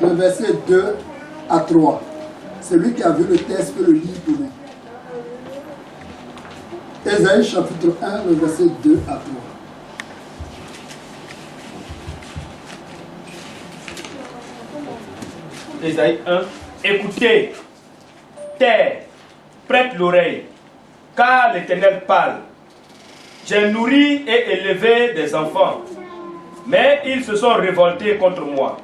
le verset 2 à 3. Celui qui a vu le texte peut le lire pour nous. Ésaïe chapitre 1, le verset 2 à 3. Ésaïe 1. Écoutez, terre, prête l'oreille, car l'Éternel parle. J'ai nourri et élevé des enfants, mais ils se sont révoltés contre moi.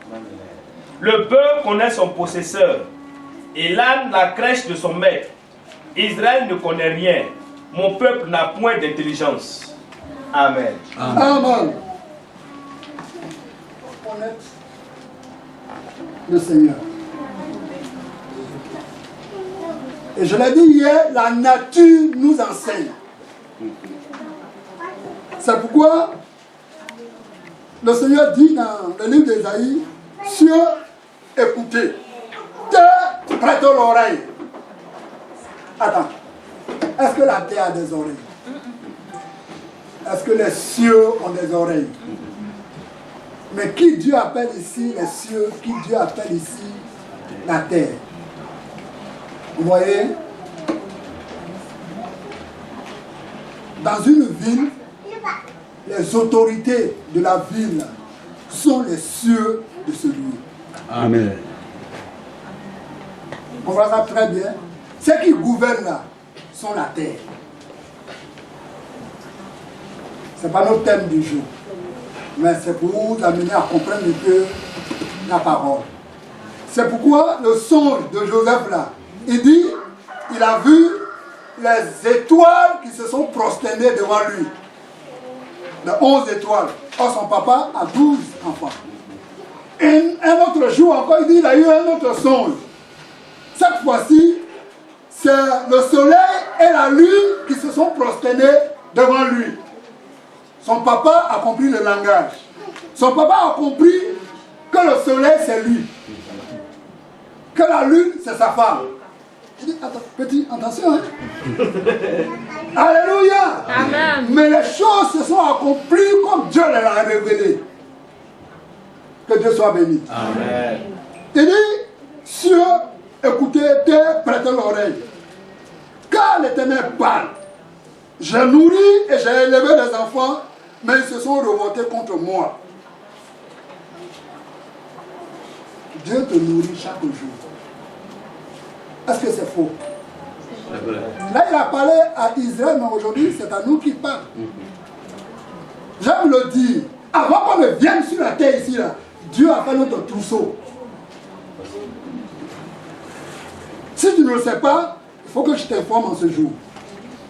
Le bœuf connaît son possesseur, et l'âne la crèche de son maître. Israël ne connaît rien, mon peuple n'a point d'intelligence. Amen. Amen. Honnête le Seigneur. Et je l'ai dit hier, la nature nous enseigne. C'est pourquoi le Seigneur dit dans le livre d'Ésaïe, cieux, écoutez, terre, prête l'oreille. Attends, est-ce que la terre a des oreilles? Est-ce que les cieux ont des oreilles? Mais qui Dieu appelle ici les cieux? Qui Dieu appelle ici la terre? Vous voyez? Dans une ville, les autorités de la ville sont les cieux de ce lieu. Amen. On voit ça très bien. Ceux qui gouvernent là sont la terre. Ce n'est pas notre thème du jour. Mais c'est pour vous amener à comprendre un peu la parole. C'est pourquoi le songe de Joseph là, il dit, il a vu les étoiles qui se sont prosternées devant lui. Les 11 étoiles. Or son papa a 12 enfants. Et un autre jour encore, il dit, il a eu un autre songe. Cette fois-ci, c'est le soleil et la lune qui se sont prosternés devant lui. Son papa a compris le langage. Son papa a compris que le soleil c'est lui. Que la lune c'est sa femme. Il dit, attends, petit, attention. Hein? Alléluia. Amen. Mais les choses se sont accomplies comme Dieu les a révélées. Que Dieu soit béni. Amen. Il dit, cieux, écoutez, terre, prêtez l'oreille. Car l'Éternel parle. J'ai nourri et j'ai élevé des enfants, mais ils se sont revoltés contre moi. Dieu te nourrit chaque jour. Est-ce que c'est faux? Là, il a parlé à Israël, mais aujourd'hui, c'est à nous qu'il parle. J'aime le dire. Avant qu'on ne vienne sur la terre ici, là, Dieu a fait notre trousseau. Si tu ne le sais pas, il faut que je t'informe en ce jour.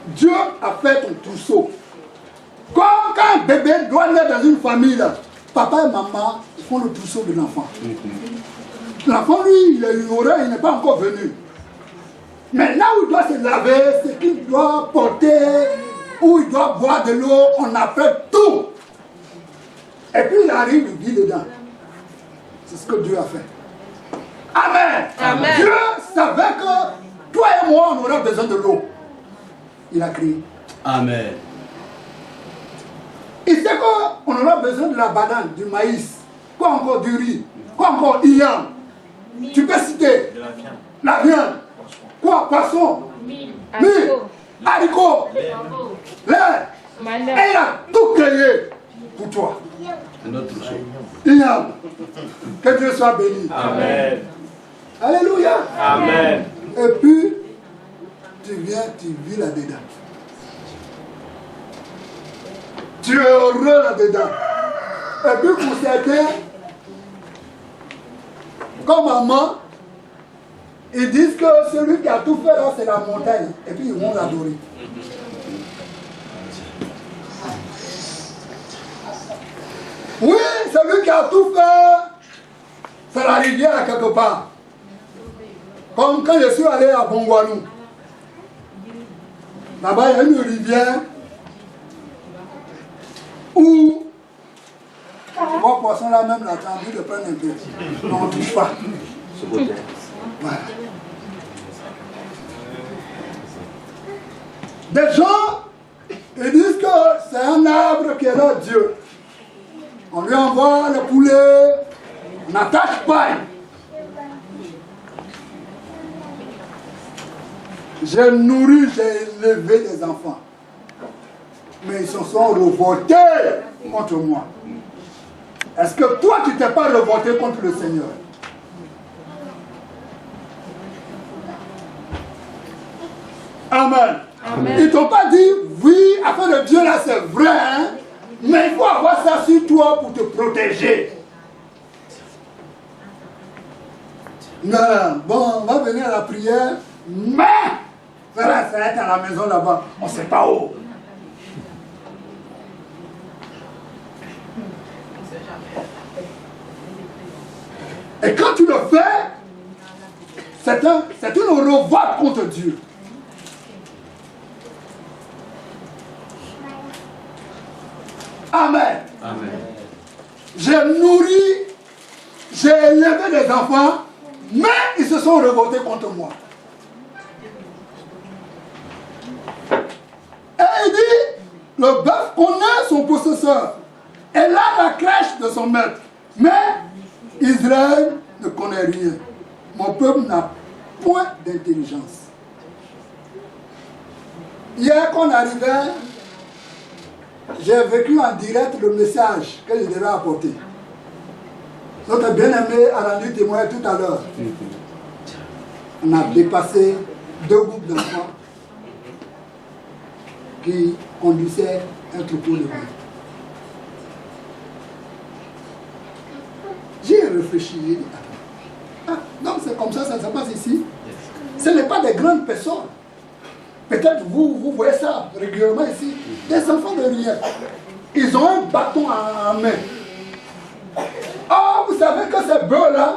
Dieu a fait ton trousseau. Comme quand un bébé doit naître dans une famille, là, papa et maman font le trousseau de l'enfant. L'enfant, lui, il est ignorant, il n'est pas encore venu. Mais là où il doit se laver, ce qu'il doit porter, où il doit boire de l'eau, on a fait tout. Et puis il arrive, il vit dedans. C'est ce que Dieu a fait. Amen. Amen. Dieu savait que toi et moi, on aura besoin de l'eau. Il a créé. Amen. Il sait qu'on aura besoin de la banane, du maïs, quoi encore du riz, quoi encore iyam. Tu peux citer la viande, quoi, poisson, mil, haricots, lait. Et il a tout créé pour toi. Iyam. Que Dieu soit béni. Amen. Alléluia. Amen. Et puis, tu viens, tu vis là-dedans. Tu es heureux là-dedans. Et puis pour certains, comme maman, ils disent que celui qui a tout fait là, c'est la montagne. Et puis ils vont l'adorer. Oui, celui qui a tout fait, c'est la rivière à quelque part. Comme quand je suis allé à Bongwanou. Là-bas, il y a une rivière où tu vois poisson là même, là, tu as envie de prendre un peu. Non, on ne touche pas. Voilà. Des gens, ils disent que c'est un arbre qui est leur Dieu. On lui envoie le poulet, on n'attache pas. J'ai nourri, j'ai élevé des enfants. Mais ils se sont révoltés contre moi. Est-ce que toi, tu t'es pas révolté contre le Seigneur? Amen. Amen. Ils ne t'ont pas dit, oui, affaire de Dieu là, c'est vrai, hein, mais il faut avoir ça sur toi pour te protéger. Non, bon, on va venir à la prière, mais ça va être à la maison là-bas, on ne sait pas où. Et quand tu le fais, c'est une révolte contre Dieu. Amen. Amen. J'ai nourri, j'ai élevé des enfants, mais ils se sont révoltés contre moi. Et il dit, le bœuf connaît son possesseur. Elle a la crèche de son maître. Mais Israël ne connaît rien. Mon peuple n'a point d'intelligence. Hier, quand on arrivait, j'ai vécu en direct le message que je devais apporter. Notre bien-aimé a rendu témoin tout à l'heure. On a dépassé 2 groupes d'enfants qui conduisaient un troupeau de bœufs. J'ai réfléchi, j'ai dit, donc c'est comme ça se passe ici. Ce n'est pas des grandes personnes. Peut-être vous voyez ça régulièrement ici. Des enfants de rien. Ils ont un bâton en main. Oh, vous savez que ces bœufs-là,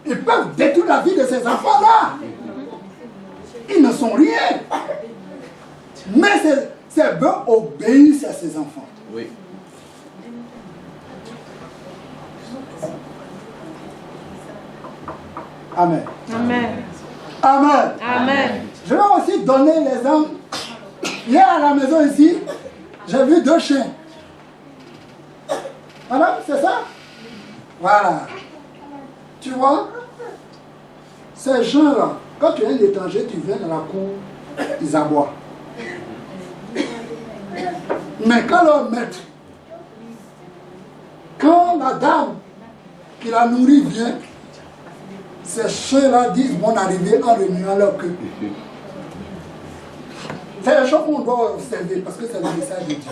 ils peuvent détruire la vie de ces enfants-là. Ils ne sont rien. Mais ces bœufs obéissent à ces enfants. Oui. Amen. Amen. Amen. Amen. Je vais aussi donner l'exemple. Hier à la maison ici, j'ai vu 2 chiens. Voilà, c'est ça? Voilà. Tu vois, ces gens-là, quand tu es un étranger, tu viens dans la cour, ils aboient. Mais quand leur maître, quand la dame qui la nourrit vient, ces chiens-là disent bon arrivée en remuant leur queue. C'est la chose qu'on doit observer parce que c'est le message de Dieu.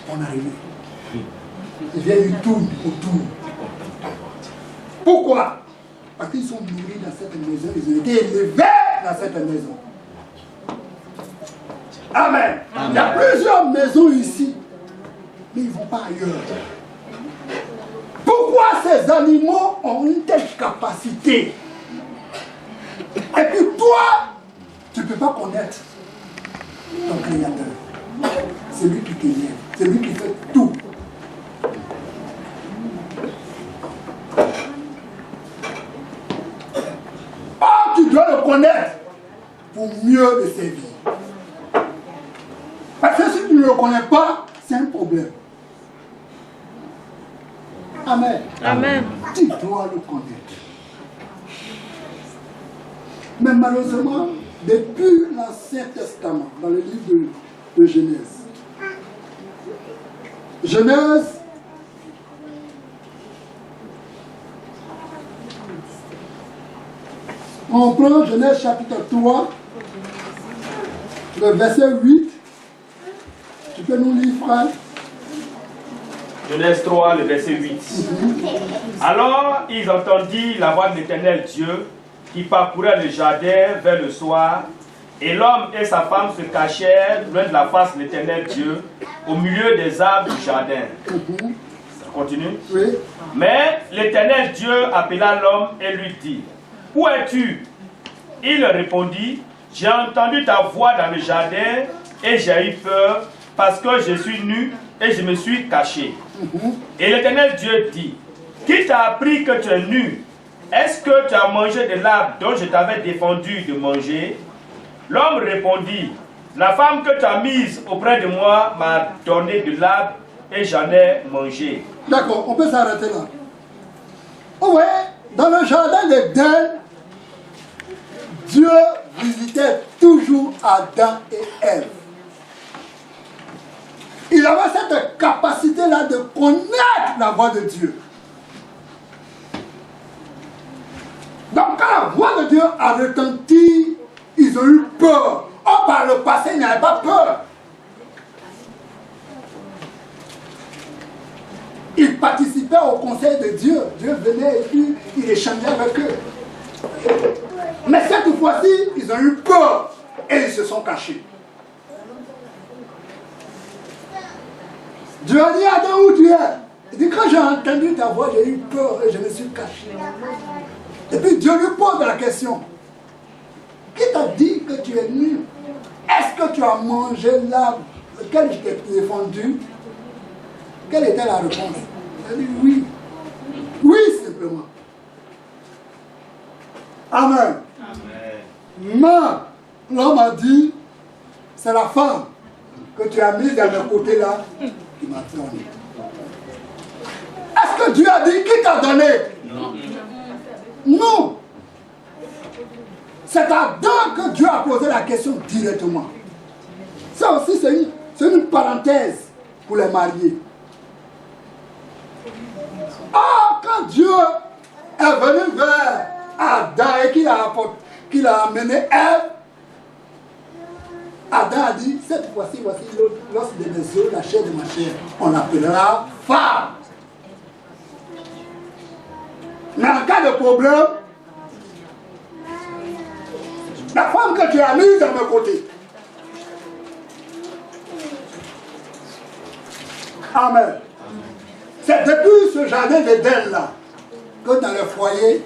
Bon arrivée. Ils viennent, ils tournent autour. Pourquoi? Parce qu'ils sont nourris dans cette maison, ils ont été élevés dans cette maison. Amen. Amen. Il y a plusieurs maisons ici, mais ils ne vont pas ailleurs. Pourquoi ces animaux ont une telle capacité? Et puis toi, tu ne peux pas connaître ton Créateur. C'est lui qui t'élève, c'est lui qui fait tout. Or, tu dois le connaître pour mieux le servir. Parce que si tu ne le connais pas, c'est un problème. Amen. Amen. Tu dois le connaître. Mais malheureusement, depuis l'Ancien Testament, dans le livre de Genèse, on prend Genèse chapitre 3, le verset 8. Tu peux nous lire, frère? Genèse 3, le verset 8. Alors ils entendirent la voix de l'Éternel Dieu qui parcourait le jardin vers le soir, et l'homme et sa femme se cachèrent loin de la face de l'Éternel Dieu, au milieu des arbres du jardin. Ça continue? Oui. Mais l'Éternel Dieu appela l'homme et lui dit, où es-tu? Il répondit, j'ai entendu ta voix dans le jardin et j'ai eu peur parce que je suis nu et je me suis caché. Et l'Éternel Dieu dit, qui t'a appris que tu es nu? Est-ce que tu as mangé de l'arbre dont je t'avais défendu de manger? L'homme répondit, la femme que tu as mise auprès de moi m'a donné de l'arbre et j'en ai mangé. D'accord, on peut s'arrêter là. Oh ouais, dans le jardin d'Éden, Dieu visitait C'était toujours Adam et Ève. Ils avaient cette capacité-là de connaître la voix de Dieu. Donc quand la voix de Dieu a retenti, ils ont eu peur. Or par le passé, ils n'avaient pas peur. Ils participaient au conseil de Dieu. Dieu venait et puis il échangeait avec eux. Mais cette fois-ci, ils ont eu peur et ils se sont cachés. Dieu a dit, Adam, où tu es? Il dit, quand j'ai entendu ta voix, j'ai eu peur et je me suis caché. Et puis Dieu lui pose la question. Qui t'a dit que tu es nul? Est-ce que tu as mangé l'arbre lequel je t'ai défendu? Quelle était la réponse? Il a dit oui. Oui, simplement. Amen. Mais l'homme a dit, c'est la femme que tu as mise à mes côtés là qui m'a donné. Est-ce que Dieu a dit qui t'a donné? Non. Non. C'est à Adam que Dieu a posé la question directement. Ça aussi, c'est une parenthèse pour les mariés. Ah, quand Dieu est venu vers Adam et qu'il a amené Ève, Adam a dit, cette fois-ci, voici l'os de mes os, la chair de ma chair. On l'appellera femme. Mais en cas de problème, la femme que tu as mise à mes côtés. Amen. C'est depuis ce jardin d'Éden là que dans le foyer,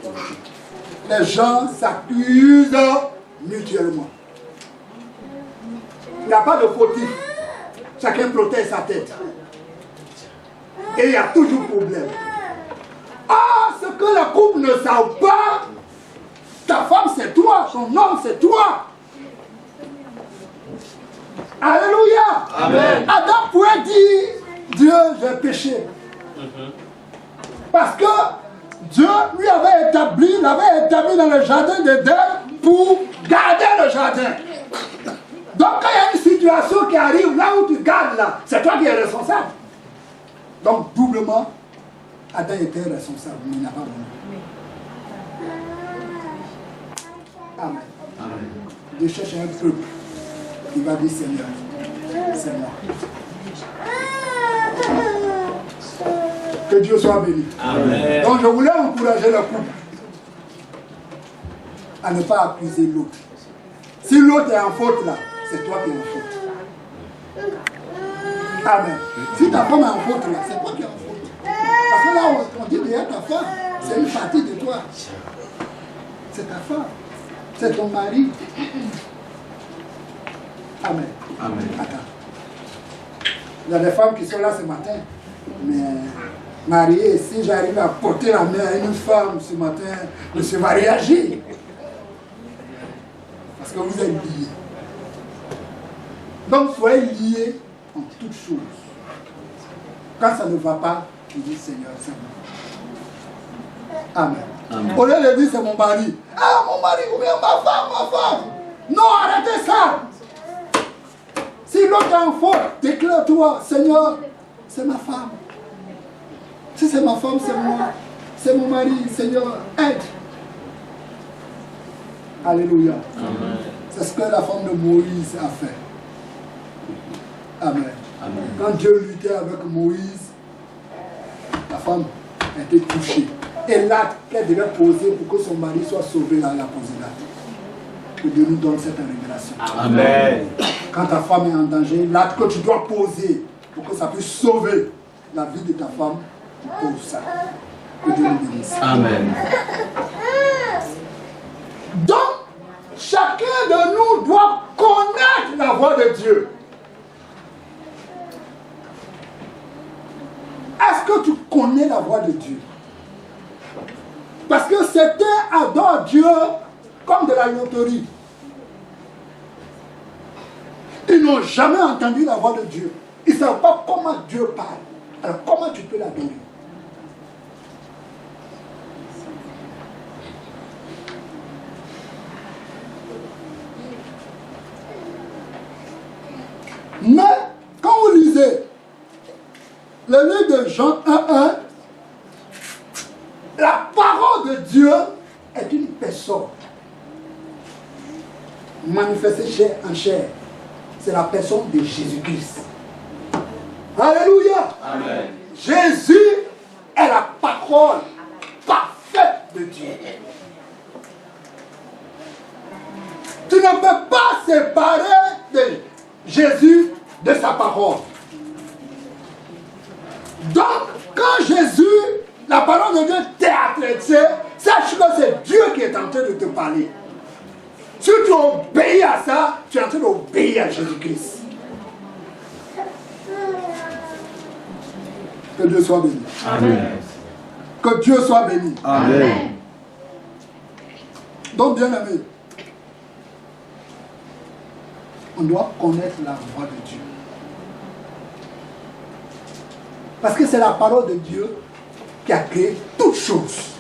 les gens s'accusent mutuellement. Il n'y a pas de fautif. Chacun protège sa tête. Et il y a toujours problème. Ah, ce que la couple ne savent pas, ta femme c'est toi, son homme c'est toi. Alléluia. Amen. Adam pouvait dire, Dieu, j'ai péché. Parce que Dieu lui avait établi, l'avait établi dans le jardin d'Éden pour garder le jardin. Donc quand il y a une situation qui arrive là où tu gardes là, c'est toi qui es responsable. Donc doublement, Adam était responsable, mais il n'a pas voulu. Amen. Amen. Dieu cherche un peuple. Il va dire Seigneur, c'est moi. Que Dieu soit béni. Amen. Donc je voulais encourager le couple à ne pas accuser l'autre. Si l'autre est en faute là, c'est toi qui es en faute. Amen. Si ta femme est en faute là, c'est toi qui es en faute. Parce que là, on dit derrière ta femme, c'est une partie de toi. C'est ta femme. C'est ton mari. Amen. Amen. Attends. Il y a des femmes qui sont là ce matin, mais mariées, si j'arrive à porter la main à une femme ce matin, monsieur va réagir. Parce que vous êtes liés. Donc soyez liés en toutes choses. Quand ça ne va pas, tu dis Seigneur, c'est moi. Amen. Amen. Au lieu de dire c'est mon mari. Ah, mon mari, ou bien ma femme. Non, arrêtez ça. Si l'autre est en faute, déclare-toi, Seigneur, c'est ma femme. Si c'est ma femme, c'est moi. C'est mon mari, Seigneur, aide. Alléluia. Amen. C'est ce que la femme de Moïse a fait. Amen. Amen. Quand Dieu luttait avec Moïse, la femme a été touchée. Et l'acte qu'elle devait poser pour que son mari soit sauvé, là, elle a posé l'acte. Que Dieu nous donne cette révélation. Amen. Quand ta femme est en danger, l'acte que tu dois poser pour que ça puisse sauver la vie de ta femme, tu poses ça. Que Dieu nous bénisse. Amen. Donc, chacun de nous doit connaître la voix de Dieu. Est-ce que tu connais la voix de Dieu? Parce que certains adorent Dieu comme de la loterie. Ils n'ont jamais entendu la voix de Dieu. Ils ne savent pas comment Dieu parle. Alors comment tu peux l'adorer? le livre de Jean 1:1, la parole de Dieu est une personne manifestée en chair. C'est la personne de Jésus-Christ. Alléluia. Amen. Jésus est la parole parfaite de Dieu. Tu ne peux pas séparer de Jésus de sa parole. Donc, quand Jésus, la parole de Dieu t'a adressé, sache que c'est Dieu qui est en train de te parler. Si tu obéis à ça, tu es en train d'obéir à Jésus-Christ. Que Dieu soit béni. Amen. Que Dieu soit béni. Amen. Donc, bien aimé, on doit connaître la voix de Dieu. Parce que c'est la parole de Dieu qui a créé toutes choses.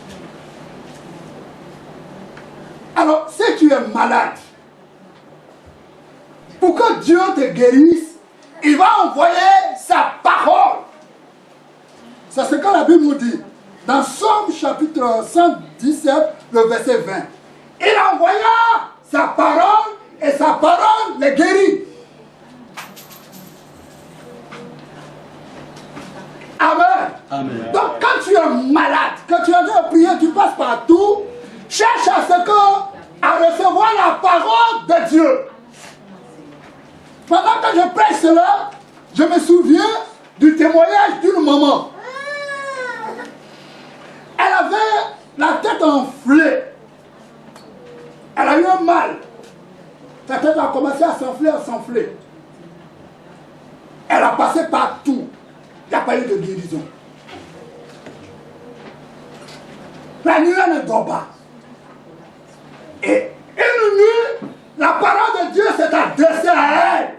Alors, si tu es malade, pour que Dieu te guérisse, il va envoyer sa parole. C'est ce que la Bible nous dit. Dans Somme chapitre 117, le verset 20. Il envoya sa parole et sa parole les guérit. Amen. Amen. Donc quand tu es malade, que tu es en train de prier, tu passes partout, cherche à recevoir la parole de Dieu. Pendant que je prêche cela, je me souviens du témoignage d'une maman. Elle avait la tête enflée. Elle a eu un mal. Sa tête a commencé à s'enfler, à s'enfler. Elle a passé partout. Il n'y a pas eu de guérison. La nuit, elle ne dort pas. Et une nuit, la parole de Dieu s'est adressée à elle.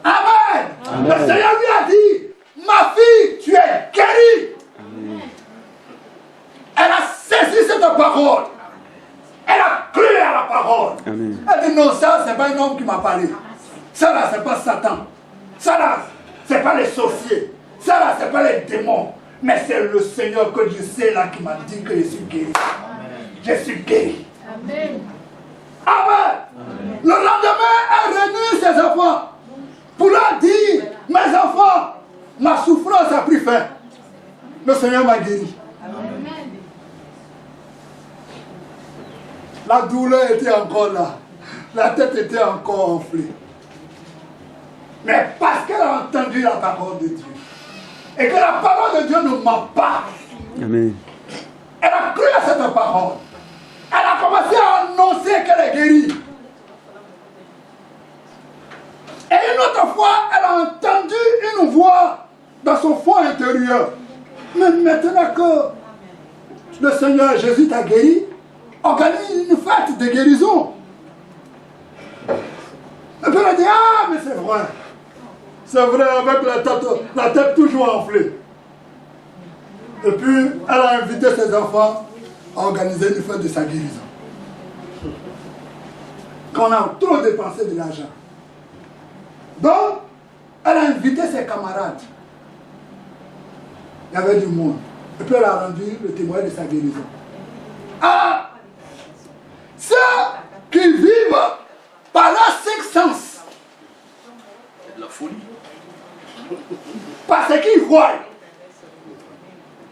Amen. Amen. Le Seigneur lui a dit, ma fille, tu es guérie. Amen. Elle a saisi cette parole. Elle a cru à la parole. Amen. Elle dit non, ça, c'est pas un homme qui m'a parlé. Ça là, c'est pas Satan. Ça là, c'est pas les sorciers. Ça là, c'est pas les démons. Mais c'est le Seigneur que je sais là qui m'a dit que je suis guéri. Amen. Je suis guéri. Amen. Amen. Amen. Le lendemain, elle réunit ses enfants pour leur dire, mes enfants, ma souffrance a pris fin. Le Seigneur m'a guéri. Amen. La douleur était encore là. La tête était encore enflée. Mais parce qu'elle a entendu la parole de Dieu. Et que la parole de Dieu ne ment pas. Amen. Elle a cru à cette parole. Elle a commencé à annoncer qu'elle est guérie. Et une autre fois, elle a entendu une voix dans son fond intérieur. Mais maintenant que le Seigneur Jésus t'a guéri, organise une fête de guérison. Et puis elle a dit, ah, mais c'est vrai. C'est vrai, avec la tête toujours enflée. Et puis, elle a invité ses enfants à organiser une fête de sa guérison. Quand on a trop dépensé de l'argent. Donc, elle a invité ses camarades. Il y avait du monde. Et puis, elle a rendu le témoin de sa guérison. Ah! Ceux qui vivent par leurs 5 sens. La folie. Parce qu'ils voient.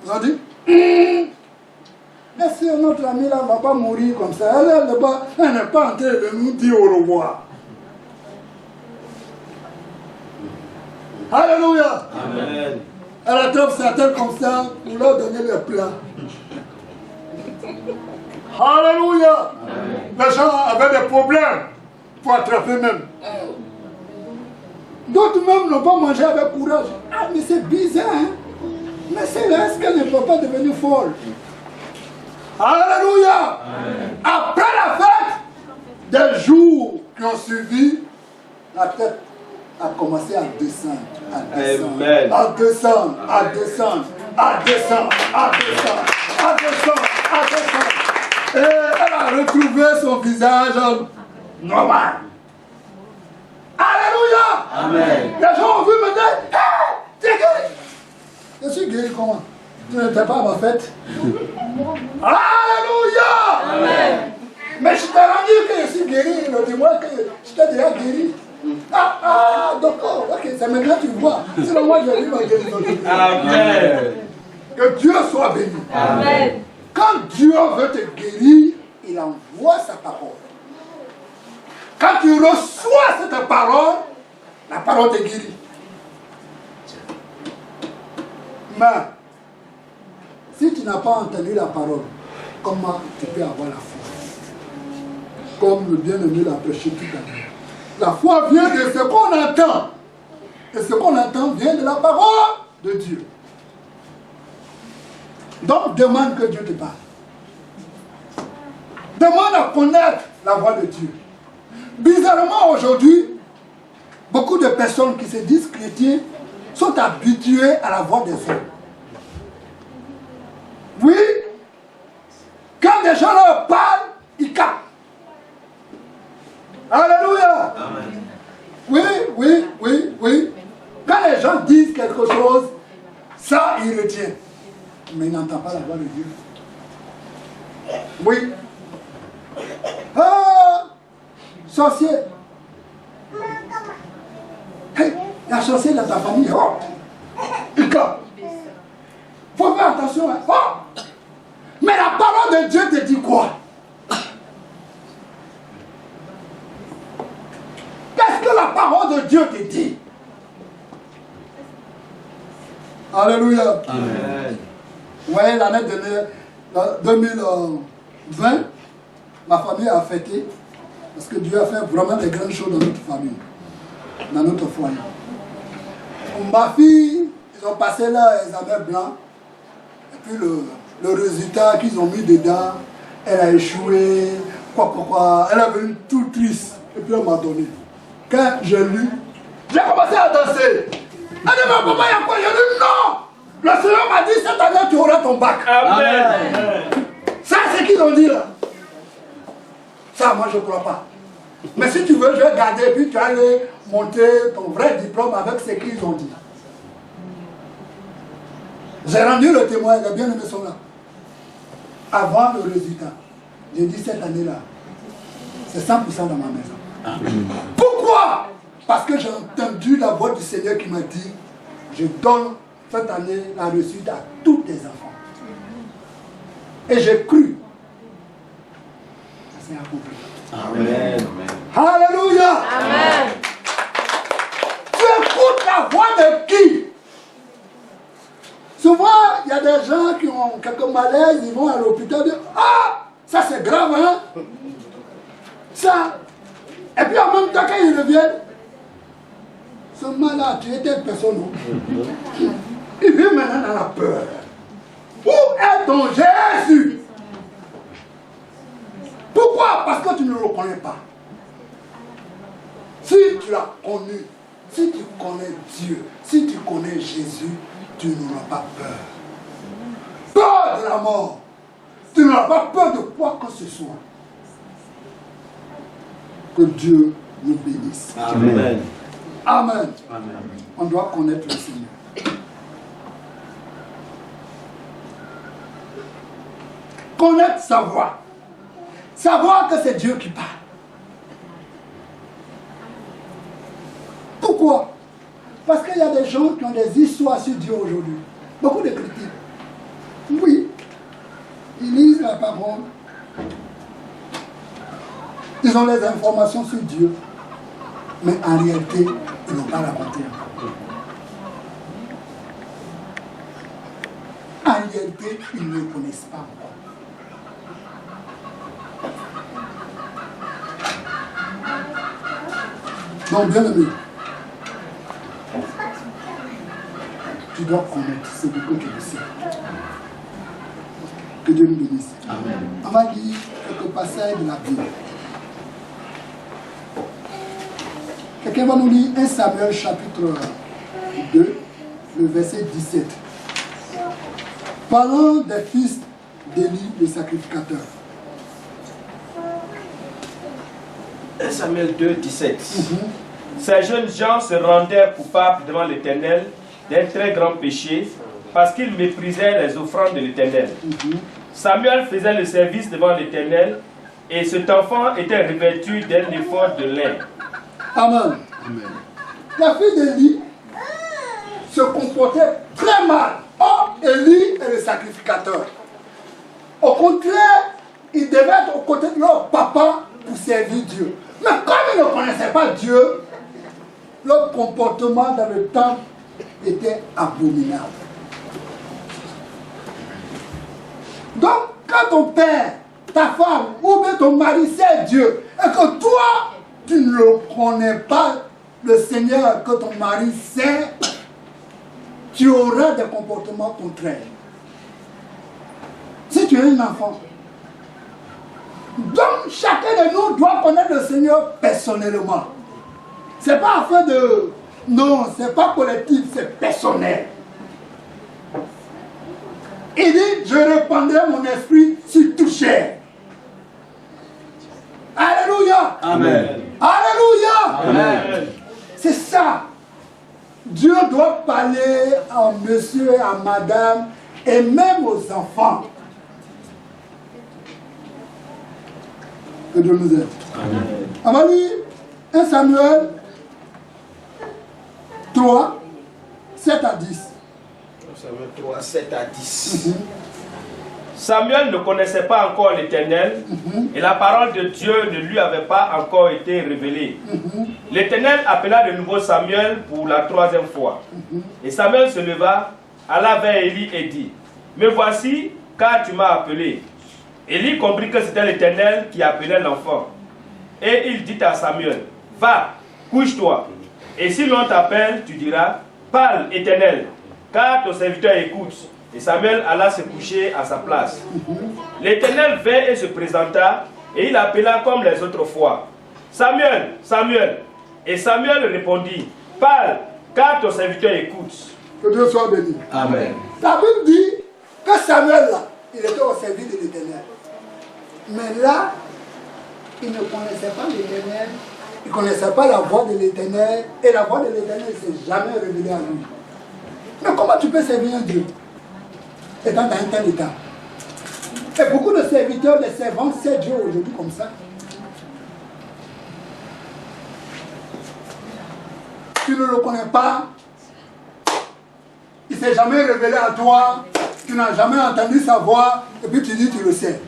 Ils ont dit, mais si notre ami là ne va pas mourir comme ça, elle n'est pas en train de nous dire au revoir. Alléluia. Amen. Elle attrape certains comme ça pour leur donner le plat. Alléluia. Les gens avaient des problèmes pour attraper même. D'autres même n'ont pas mangé avec courage. Ah, mais c'est bizarre, hein? Mais c'est là, est-ce qu'elle ne peut pas devenir folle? Alléluia. Après la fête, des jours qui ont suivi, la tête a commencé à descendre, à descendre, Amen. à descendre, à descendre, à descendre, à descendre, à descendre, à descendre. Et elle a retrouvé son visage normal. Alléluia. Amen. Les gens ont vu me dire, hey, t'es guéri. Je suis guéri comment? Tu n'étais pas à ma fête? Alléluia! Amen. Mais je t'ai rendu que je suis guéri, le dis-moi que je t'ai déjà guéri. D'accord, ok, c'est maintenant que tu vois. Sinon, moi, j'ai vu ma guérison. Amen. Que Dieu soit béni. Amen. Quand Dieu veut te guérir, il envoie sa parole. Quand tu reçois cette parole, la parole te guérit. Mais, si tu n'as pas entendu la parole, comment tu peux avoir la foi? Comme le bien-aimé l'a prêché tout à l'heure. La foi vient de ce qu'on entend. Et ce qu'on entend vient de la parole de Dieu. Donc, demande que Dieu te parle. Demande à connaître la voix de Dieu. Bizarrement, aujourd'hui, beaucoup de personnes qui se disent chrétiens sont habituées à la voix des hommes. Oui, quand des gens leur parlent, ils captent. Alléluia. Amen. Oui. Quand les gens disent quelque chose, ça, ils retiennent. Mais ils n'entendent pas la voix de Dieu. Oui. Sorcier. Hey, la sorcier dans ta famille. Oh. Il capte. Faut faire attention. Hein. Oh. Mais la parole de Dieu te dit quoi? Qu'est-ce que la parole de Dieu te dit? Alléluia. Amen. Vous voyez, l'année 2020, ma famille a fêté parce que Dieu a fait vraiment des grandes choses dans notre famille, dans notre foyer. Ma fille, ils ont passé leur examen blanc et puis le résultat qu'ils ont mis dedans, elle a échoué, quoi. Elle est venue tout triste et puis elle m'a donné. Quand j'ai lu, j'ai commencé à danser. Elle dit, mais papa, il y a quoi? J'ai dit, non! Le Seigneur m'a dit, cette année, tu auras ton bac. Amen. Ça, c'est ce qu'ils ont dit là. Ça, moi, je ne crois pas. Mais si tu veux, je vais garder, puis tu vas aller monter ton vrai diplôme avec ce qu'ils ont dit. J'ai rendu le témoin, les bien-aimés sont là. Avant le résultat, j'ai dit cette année-là, c'est 100% dans ma maison. Amen. Pourquoi? Parce que j'ai entendu la voix du Seigneur qui m'a dit, je donne cette année la réussite à tous tes enfants. Et j'ai cru. Ça s'est accompli. Amen. Alléluia. Amen. Tu écoutes la voix de qui? Souvent, il y a des gens qui ont quelques malaises, ils vont à l'hôpital et disent, ah, ça c'est grave, hein? Ça. Et puis en même temps, quand ils reviennent, ce mal-là, tu étais personne. Il vit maintenant dans la peur. Où est ton Jésus? Pourquoi? Parce que tu ne le connais pas. Si tu l'as connu, si tu connais Dieu, si tu connais Jésus, tu n'auras pas peur. Peur de la mort. Tu n'auras pas peur de quoi que ce soit. Que Dieu nous bénisse. Amen. Amen. Amen. On doit connaître le Seigneur. Connaître sa voix. Savoir que c'est Dieu qui parle. Pourquoi? Parce qu'il y a des gens qui ont des histoires sur Dieu aujourd'hui. Beaucoup de critiques. Oui. Ils lisent la parole. Ils ont les informations sur Dieu. Mais en réalité, ils n'ont pas raconté encore. En réalité, ils ne le connaissent pas encore. Donc, bien aimé, tu dois connaître ce que tu le sais. Que Dieu nous bénisse. Amen. On va lire quelques passages de la Bible. Quelqu'un va nous lire 1 Samuel chapitre 2, le verset 17. Parlant des fils d'Élie, le sacrificateur. 1 Samuel 2, 17. Ces jeunes gens se rendaient coupables devant l'Éternel d'un très grand péché parce qu'il méprisait les offrandes de l'Éternel. Samuel faisait le service devant l'Éternel et cet enfant était revêtu d'un éphod de lin. Amen. Amen. La fille d'Élie se comportait très mal. Or, Élie est le sacrificateur. Au contraire, ils devaient être aux côtés de leur papa pour servir Dieu. Mais comme ils ne connaissaient pas Dieu, leur comportement dans le temple était abominable. Donc, quand ton père, ta femme ou bien ton mari sert Dieu et que toi, tu ne le connais pas, le Seigneur que ton mari sert, tu auras des comportements contraires. Si tu es un enfant. Donc, chacun de nous doit connaître le Seigneur personnellement. Ce n'est pas afin de... Non, ce n'est pas collectif, c'est personnel. Il dit, je répandrai mon esprit sur tout chair. Alléluia. Amen. Alléluia. Amen. C'est ça. Dieu doit parler à monsieur, à madame et même aux enfants. Que Dieu nous aide. Amen. On va lire 1 Samuel 3, 7 à 10. Samuel 3, 7 à 10. Samuel ne connaissait pas encore l'Éternel et la parole de Dieu ne lui avait pas encore été révélée. L'Éternel appela de nouveau Samuel pour la troisième fois. Et Samuel se leva, alla vers Élie et dit, « Me voici, car tu m'as appelé. » Élie comprit que c'était l'Éternel qui appelait l'enfant. Et il dit à Samuel, « Va, couche-toi. Et si l'on t'appelle, tu diras, « Parle, Éternel, car ton serviteur écoute. » Et Samuel alla se coucher à sa place. L'Éternel vint et se présenta, et il appela comme les autres fois. « Samuel, Samuel. » Et Samuel répondit, « Parle, car ton serviteur écoute. » Que Dieu soit béni. Amen. La Bible dit que Samuel, là, il était au service de l'Éternel. Mais là, il ne connaissait pas l'Éternel, il ne connaissait pas la voix de l'Éternel, et la voix de l'Éternel ne s'est jamais révélée à lui. Mais comment tu peux servir un Dieu étant dans un tel état? Et beaucoup de serviteurs, de servants, servent Dieu aujourd'hui comme ça. Tu ne le connais pas, il ne s'est jamais révélé à toi, tu n'as jamais entendu sa voix, et puis tu dis tu le sais.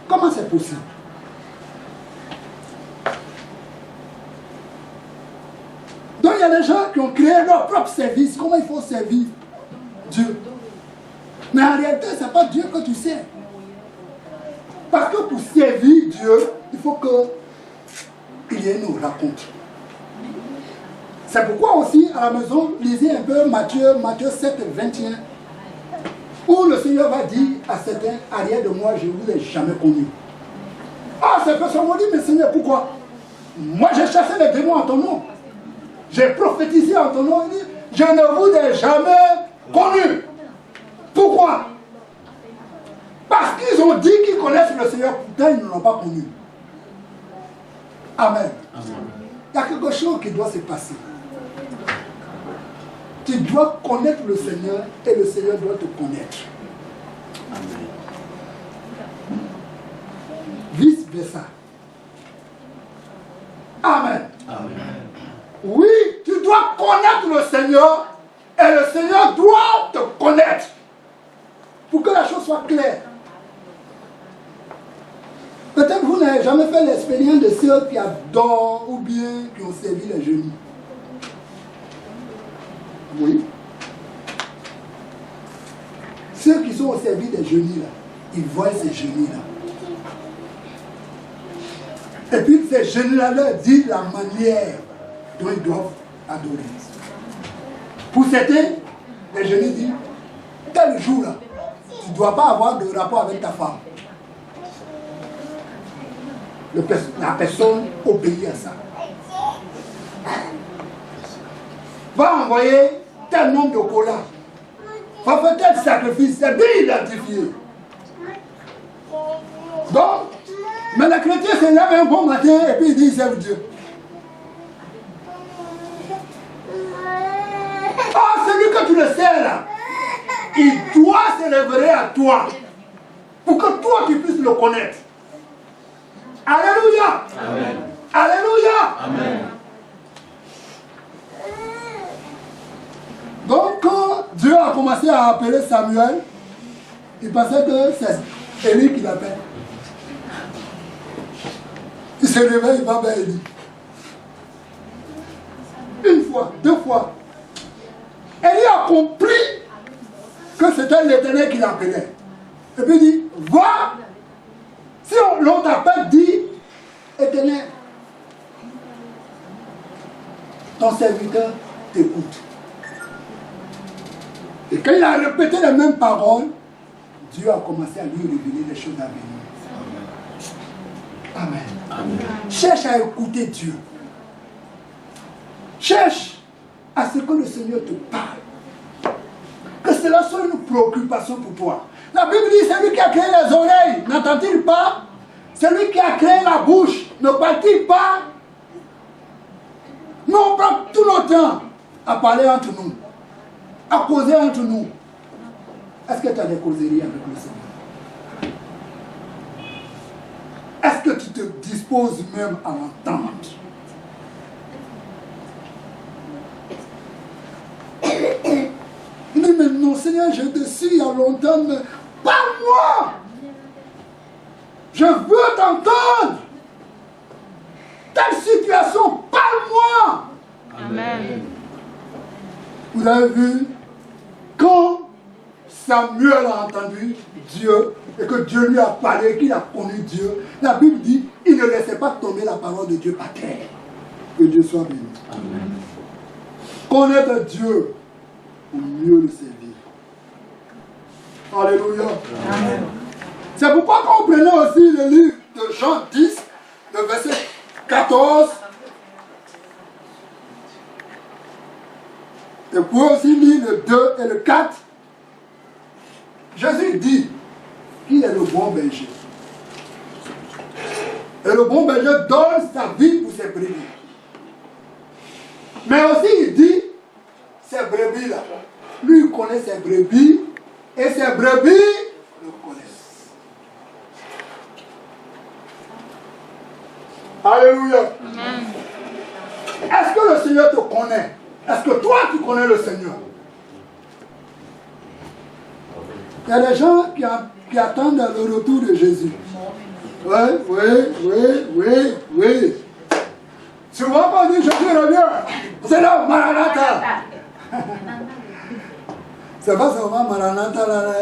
Comment c'est possible? Donc il y a des gens qui ont créé leur propre service, comment il faut servir Dieu. Mais en réalité, ce n'est pas Dieu que tu sers. Parce que pour servir Dieu, il faut qu'il y ait une rencontre. C'est pourquoi aussi, à la maison, lisez un peu Matthieu 7, 21, où le Seigneur va dire à certains, arrière de moi, je ne vous ai jamais connu. Ah, ces personnes m'ont dit, mais Seigneur, pourquoi? Moi, j'ai chassé les démons en ton nom. J'ai prophétisé en ton nom. Il dit, je ne vous ai jamais connu. Pourquoi? Parce qu'ils ont dit qu'ils connaissent le Seigneur, pourtant ils ne l'ont pas connu. Amen. Amen. Il y a quelque chose qui doit se passer. Tu dois connaître le Seigneur et le Seigneur doit te connaître. Amen. Vice versa. Amen. Amen. Oui, tu dois connaître le Seigneur et le Seigneur doit te connaître. Pour que la chose soit claire. Peut-être que vous n'avez jamais fait l'expérience de ceux qui adorent ou bien qui ont servi les genoux. Oui. Ceux qui sont au service des genoux là, ils voient ces genoux là. Et puis ces genoux là leur disent la manière dont ils doivent adorer. Pour certains, les genoux disent, tel jour là, tu ne dois pas avoir de rapport avec ta femme. La personne obéit à ça. Va envoyer tel nombre de colas. Va faire tel sacrifice. C'est bien identifié. Donc, mais le chrétien se lève un bon matin et puis il dit il serve Dieu. Oh, celui que tu le sais là, il doit se révéler à toi pour que toi tu puisses le connaître. Alléluia. Amen. Alléluia. Amen. Donc quand Dieu a commencé à appeler Samuel, il pensait que c'est Élie qui l'appelle. Il se réveille, il va vers Élie. Une fois, deux fois. Élie a compris que c'était l'Éternel qui l'appelait. Et puis il dit, va. Si l'on t'appelle, dis, Éternel, ton serviteur t'écoute. Et quand il a répété les mêmes paroles, Dieu a commencé à lui révéler les choses à venir. Amen. Amen. Cherche à écouter Dieu. Cherche à ce que le Seigneur te parle. Que cela soit une préoccupation pour toi. La Bible dit, celui qui a créé les oreilles, n'entend-il pas? Celui qui a créé la bouche, ne parle-t-il pas? Nous, on prend tout notre temps à parler entre nous, à causer entre nous. Est-ce que tu as des causeries avec le Seigneur? Est-ce que tu te disposes même à l'entendre? Il dit, mais non, Seigneur, je te suis il y a longtemps, mais parle-moi! Je veux t'entendre! Telle situation, parle-moi! Amen. Vous avez vu, quand Samuel a entendu Dieu et que Dieu lui a parlé, qu'il a connu Dieu, la Bible dit, il ne laissait pas tomber la parole de Dieu par terre. Que Dieu soit béni. Amen. Connaître Dieu pour mieux le servir. Alléluia. Amen. C'est pourquoi quand on prenait aussi le livre de Jean 10, le verset 14, et vous pouvez aussi lire le 2 et le 4, Jésus dit qu'il est le bon berger. Et le bon berger donne sa vie pour ses brebis. Mais aussi il dit, ces brebis-là, lui il connaît ses brebis, et ses brebis le connaissent. Alléluia. Est-ce que le Seigneur te connaît? Est-ce que toi tu connais le Seigneur? Il y a des gens qui attendent le retour de Jésus. Oui. Souvent quand on dit Jésus revient, c'est là, Maranatha. C'est pas seulement Maranatha là.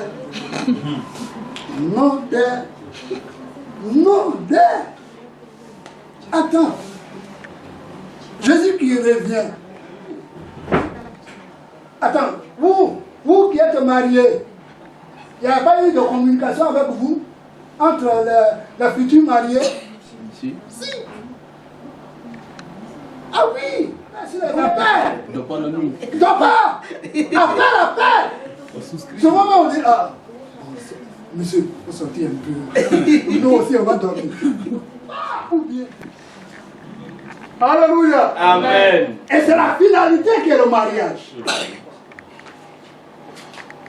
Non, attends. Jésus qui revient. Attends, vous qui êtes mariés, il n'y a pas eu de communication avec vous entre les futurs mariés? Si. Ah oui, c'est l'appel. Il ne doit pas la nuit. Il ne doit pas. Après l'appel. Ce moment on dit, ah, monsieur, il faut sortir un peu. Nous aussi on va dormir. Ah, ou bien. Alléluia. Amen. Et c'est la finalité qui est le mariage.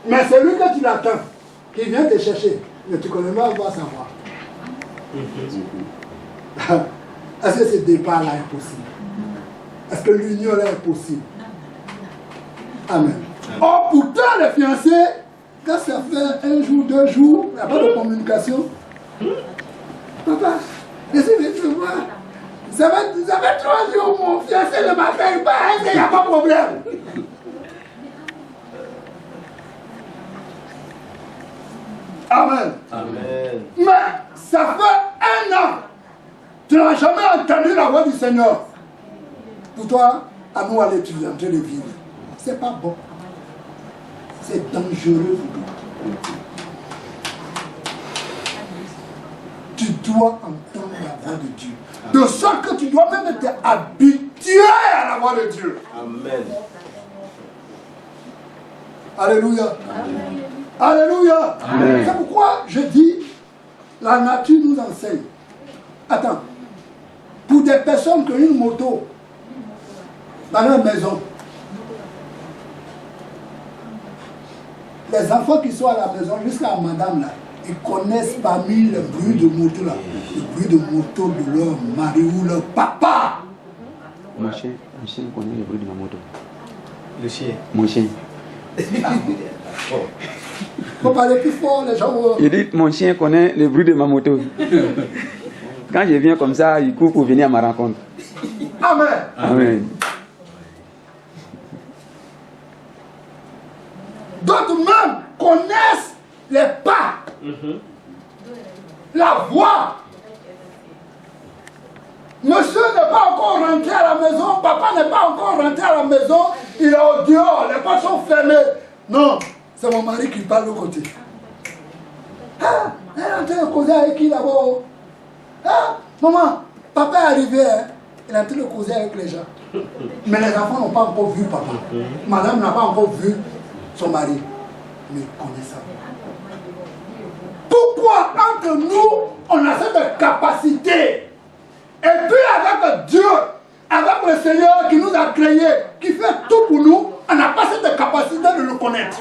Mais celui que tu l'attends, qui vient te chercher, mais tu connais pas, va savoir. Est-ce que ce départ-là est possible? Est-ce que l'union là est possible? Amen. Or, pourtant, les fiancés, quand ça fait 1 jour, 2 jours, il n'y a pas de communication. Papa, je suis venu te voir. Ça fait 3 jours, mon fiancé ne m'appelle pas, il n'y a pas de problème. Amen. Amen. Mais ça fait 1 an. Tu n'as jamais entendu la voix du Seigneur. Pour toi, à nous aller, tu es en train de vivre. C'est pas bon. C'est dangereux pour toi. Tu dois entendre la voix de Dieu. De sorte que tu dois même être habitué à la voix de Dieu. Amen. Alléluia. Alléluia. Amen. C'est pourquoi je dis, la nature nous enseigne. Attends, pour des personnes qui ont une moto dans leur maison, les enfants qui sont à la maison, jusqu'à madame là, ils connaissent parmi le bruit de moto là, le bruit de moto de leur mari ou leur papa. Mon chien connaît le bruit de ma moto. Le chien. Mon chien. Faut parler plus fort, les gens vont... Il dit, mon chien connaît le bruit de ma moto. Quand je viens comme ça, il court pour venir à ma rencontre. Amen. Amen. D'autres même connaissent les pas, la voix. Monsieur n'est pas encore rentré à la maison, papa n'est pas encore rentré à la maison, il est au dehors, les portes sont fermées. Non, c'est mon mari qui parle de l'autre côté. Ah, elle est en train de causer avec qui d'abord? Ah, maman, papa est arrivé, hein? Il est en train de causer avec les gens. Mais les enfants n'ont pas encore vu papa. Madame n'a pas encore vu son mari. Mais il connaît ça. Pourquoi entre nous, on a cette capacité? Et puis avec Dieu, avec le Seigneur qui nous a créés, qui fait tout pour nous, on n'a pas cette capacité de le connaître.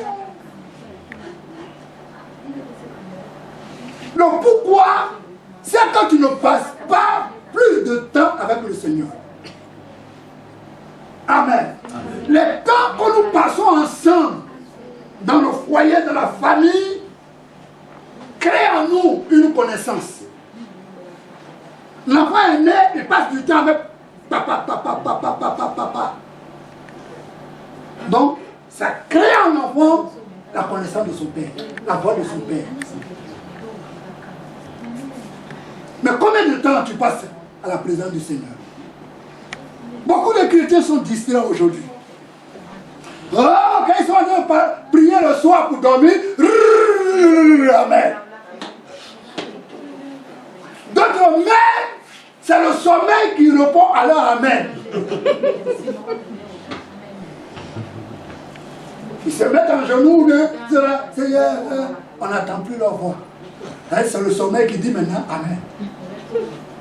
Le pourquoi, c'est quand tu ne passes pas plus de temps avec le Seigneur. Amen. Les temps que nous passons ensemble, dans le foyer, dans la famille, crée en nous une connaissance. L'enfant est né, il passe du temps avec papa. Donc, ça crée en enfant la connaissance de son père, la voix de son père. Mais combien de temps tu passes à la présence du Seigneur? Beaucoup de chrétiens sont distraits aujourd'hui. Oh, quand ils sont en train de prier le soir pour dormir, amen. D'autres, mais c'est le sommeil qui répond à leur amen. Ils se mettent en genoux, Seigneur, on n'entend plus leur voix. C'est le sommeil qui dit maintenant amen.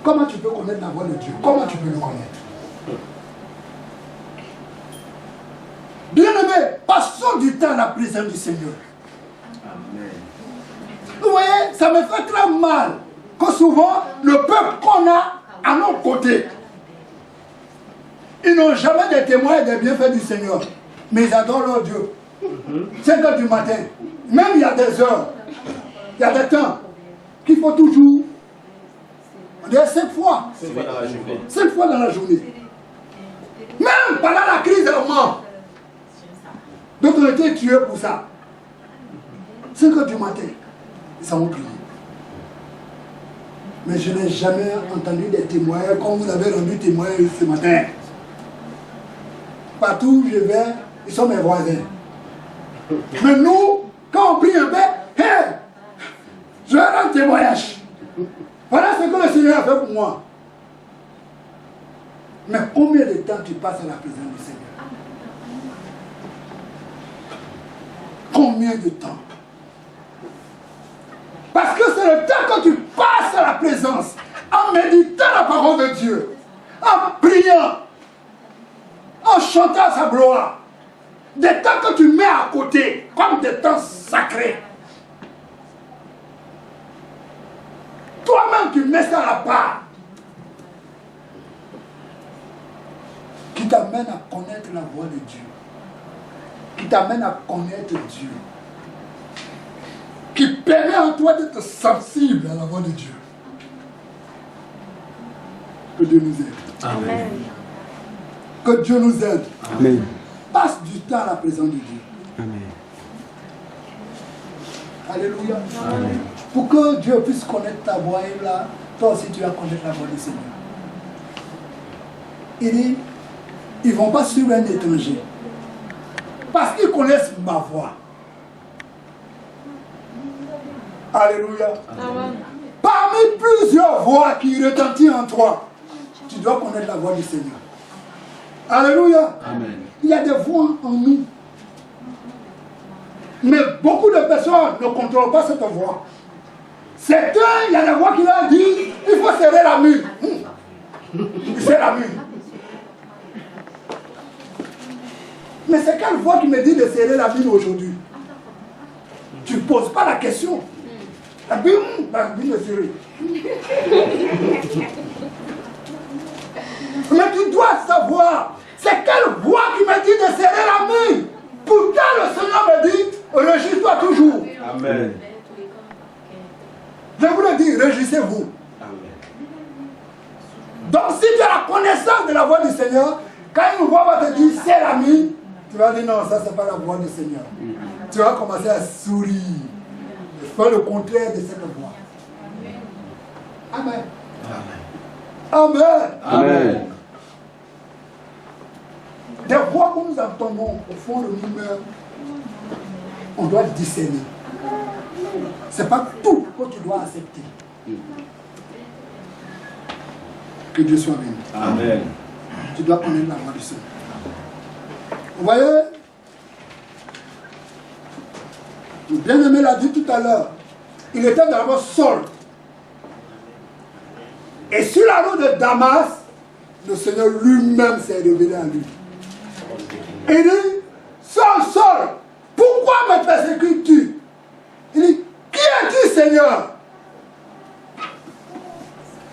Comment tu peux connaître la voix de Dieu? Comment tu peux le connaître? Bien-aimés, passons du temps à la présence du Seigneur. Amen. Vous voyez, ça me fait très mal que souvent, le peuple qu'on a à nos côtés, ils n'ont jamais des témoins des bienfaits du Seigneur. Mais ils adorent leur Dieu. 5 h du matin, même il y a des heures, il y a des temps qu'il faut toujours, on dirait 5 fois. 5 fois dans la journée. Même pendant la crise de la mort. D'autres ont été tués pour ça. 5 h du matin, ils s'en vont prier. Mais je n'ai jamais entendu des témoignages comme vous avez rendu témoignage ce matin. Partout où je vais, ils sont mes voisins. Mais nous, quand on prie un peu, hey, je vais rendre témoignage. Voilà ce que le Seigneur a fait pour moi. Mais combien de temps tu passes à la présence du Seigneur? Combien de temps? Parce que c'est le temps que tu passes à la présence, en méditant la parole de Dieu, en priant, en chantant sa gloire. Des temps que tu mets à côté, comme des temps sacrés. Toi-même, tu mets ça à la part. Qui t'amène à connaître la voix de Dieu. Qui t'amène à connaître Dieu. Qui permet en toi d'être sensible à la voix de Dieu. Que Dieu nous aide. Amen. Que Dieu nous aide. Amen. Passe du temps à la présence de Dieu. Amen. Alléluia. Amen. Pour que Dieu puisse connaître ta voix, et là, toi aussi tu vas connaître la voix du Seigneur. Il dit, ils ne vont pas suivre un étranger. Parce qu'ils connaissent ma voix. Alléluia. Amen. Parmi plusieurs voix qui retentissent en toi, tu dois connaître la voix du Seigneur. Alléluia. Amen. Il y a des voix en nous. Mais beaucoup de personnes ne contrôlent pas cette voix. Certains, il y a des voix qui leur disent, il faut serrer la mule. Il serre la mule. Mais c'est quelle voix qui me dit de serrer la mule aujourd'hui? ne poses pas la question. La Bible me sourit. Mais tu dois savoir, c'est quelle voix qui m'a dit de serrer la main. Pourtant le Seigneur me dit, réjouis-toi toujours. Amen. Je vous le dis, réjouissez-vous. Donc si tu as la connaissance de la voix du Seigneur, quand une voix va te dire serre la main, tu vas dire non, ça c'est pas la voix du Seigneur. Tu vas commencer à sourire. Fais le contraire de cette voix. Amen. Amen. Amen. Des voix que nous entendons au fond de nous-mêmes, on doit discerner. Ce n'est pas tout que tu dois accepter. Que Dieu soit béni. Amen. Tu dois connaître la voix du Seigneur. Vous voyez, le bien-aimé l'a dit tout à l'heure, il était d'abord seul. Et sur la route de Damas, le Seigneur lui-même s'est révélé à lui. Il dit, seul, pourquoi me persécutes-tu? Il dit, qui es-tu, Seigneur?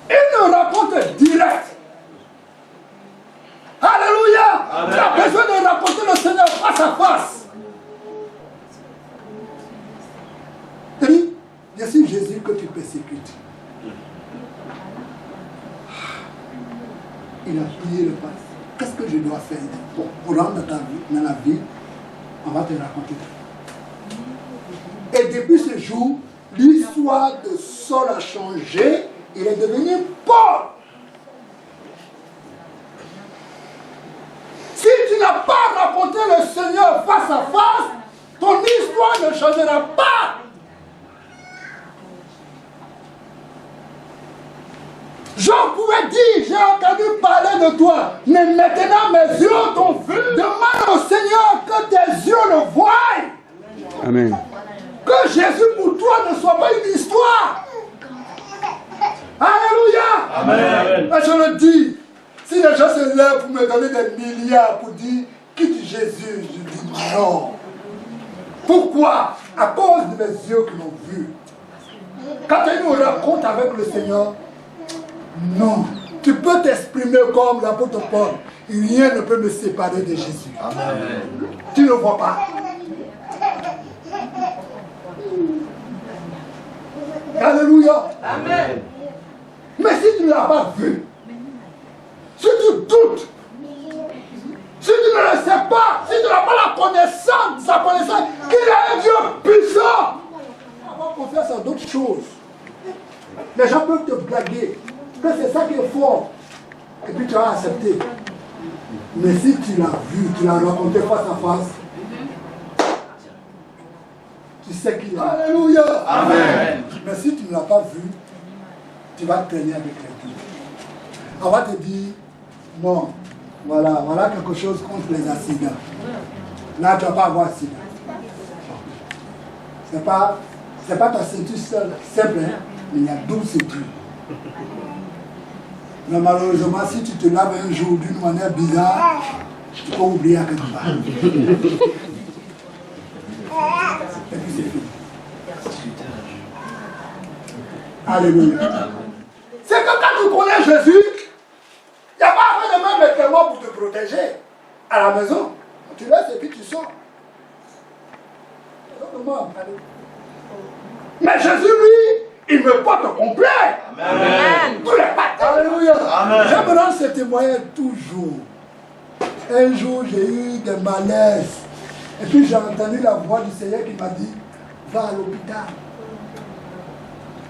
Une rencontre directe. Alléluia. Tu as besoin de rencontrer le Seigneur face à face. Il dit, je suis Jésus que tu persécutes. Il a plié le pas. Qu'est-ce que je dois faire pour rendre dans la vie? On va te raconter. Et depuis ce jour, l'histoire de Saul a changé. Il est devenu Paul. Si tu n'as pas rencontré le Seigneur face à face, ton histoire ne changera pas. Jean pouvait dire, j'ai entendu parler de toi, mais maintenant mes yeux t'ont vu. Demande au Seigneur que tes yeux le voient. Amen. Que Jésus pour toi ne soit pas une histoire. Alléluia. Amen. Là, je le dis, si les gens se lèvent pour me donner des milliards pour dire quitte Jésus, je dis non. Pourquoi? À cause de mes yeux qui l'ont vu. Quand tu as une rencontre avec le Seigneur, non. Tu peux t'exprimer comme l'apôtre Paul. Rien ne peut me séparer de Jésus. Amen. Tu ne le vois pas. Alléluia. Amen. Mais si tu ne l'as pas vu, si tu doutes, si tu ne le sais pas, si tu n'as pas la connaissance, sa connaissance, qu'il est un Dieu puissant, avoir confiance en d'autres choses. Les gens peuvent te blaguer, que c'est ça qui est fort, et puis tu vas accepter. Mais si tu l'as vu, tu l'as rencontré face à face, tu sais qu'il est. Alléluia. Amen. Mais si tu ne l'as pas vu, tu vas traîner avec les deux. On va te dire, non, voilà quelque chose contre les accidents. Là, tu ne vas pas avoir accident. Ce n'est pas ta ceinture seule, simple, hein, mais il y a 12 ceintures. Mais malheureusement, si tu te laves un jour d'une manière bizarre, tu peux oublier à quelque part. Et puis c'est fini. Alléluia. C'est que quand tu connais Jésus, il n'y a pas besoin de même vêtements pour te protéger. À la maison, tu laisses et puis tu sors. Mais Jésus, lui, il me porte complet. Amen. Tous les pattes. Alléluia. Amen. Je me rends ce témoignage toujours. Un jour, j'ai eu des malaises. Et puis j'ai entendu la voix du Seigneur qui m'a dit, va à l'hôpital.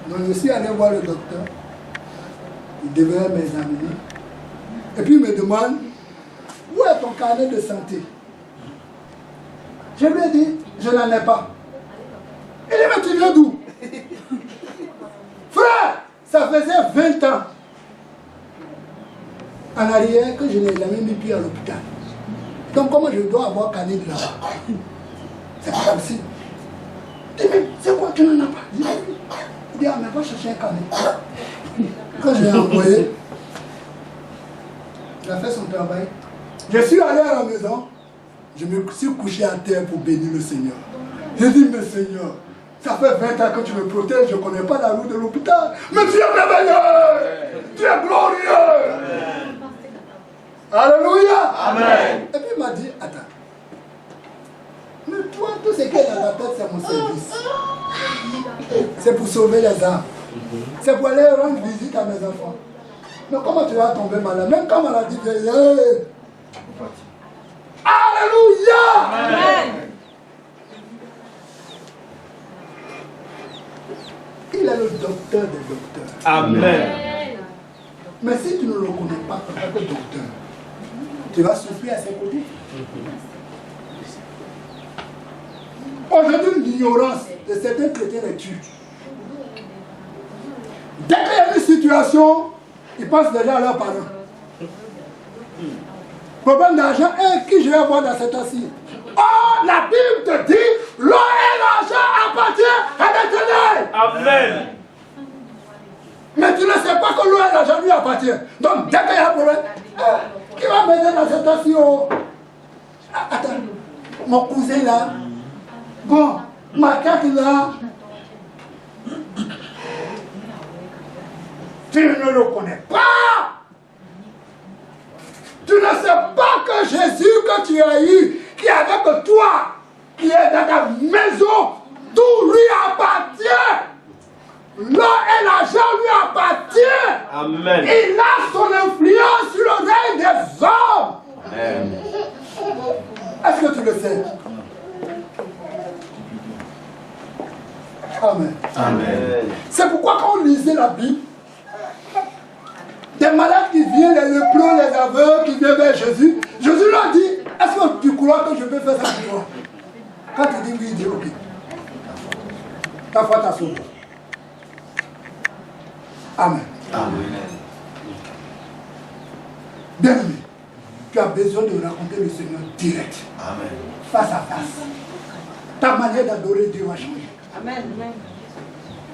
Donc je suis allé voir le docteur. Il devait m'examiner. Et puis il me demande, où est ton carnet de santé? Je lui ai dit, je n'en ai pas. Il dit, mais tu viens d'où? Frère, ça faisait 20 ans en arrière que je n'ai jamais mis pied à l'hôpital. Donc comment je dois avoir carnet de là-bas? C'est pas possible. Il dit, mais c'est quoi, tu n'en as pas? Il dit, ah, mais va chercher un carnet. Quand je l'ai envoyé, il a fait son travail. Je suis allé à la maison, je me suis couché à terre pour bénir le Seigneur. J'ai dit, mais Seigneur, Ça fait 20 ans que tu me protèges, je ne connais pas la route de l'hôpital. Mais tu es merveilleux. Tu es glorieux. Alléluia. Amen. Et puis il m'a dit, attends. Mais toi, tout ce qui est dans la tête, c'est mon service. C'est pour sauver les âmes. C'est pour aller rendre visite à mes enfants. Mais comment tu vas tomber malade? Même quand maladie vient, alléluia. Amen. Il est le docteur des docteurs. Amen. Mais si tu ne le connais pas en tant que docteur, tu vas souffrir à ses côtés. Aujourd'hui, l'ignorance de certains chrétiens les tue. Dès qu'il y a une situation, ils pensent déjà à leurs parents. Problème d'argent, qui je vais voir dans cet assis? Oh, la Bible te dit, l'eau et l'argent appartiennent à l'Éternel. Amen. Mais tu ne sais pas que l'eau et l'argent lui appartiennent. Donc, dès qu'il y a un problème, qui va m'aider dans cette assis? Attends, mon cousin là, bon, ma carte là, tu ne le connais pas. Tu ne sais pas que Jésus que tu as eu, qui est avec toi, qui est dans ta maison, tout lui appartient. L'eau et l'argent lui appartiennent. Amen. Il a son influence sur le règne des hommes. Amen. Est-ce que tu le sais? Amen. Amen. C'est pourquoi quand on lisait la Bible, des malades qui viennent, les lépreux, les aveugles, qui viennent vers Jésus, Jésus leur dit, est-ce que tu crois que je peux faire ça pour toi? Quand tu dis oui, il dit ok. Ta foi t'a sauvé. Amen. Amen. Bien-aimé, tu as besoin de rencontrer le Seigneur direct, Amen. face à face. Ta manière d'adorer Dieu va changer. Amen.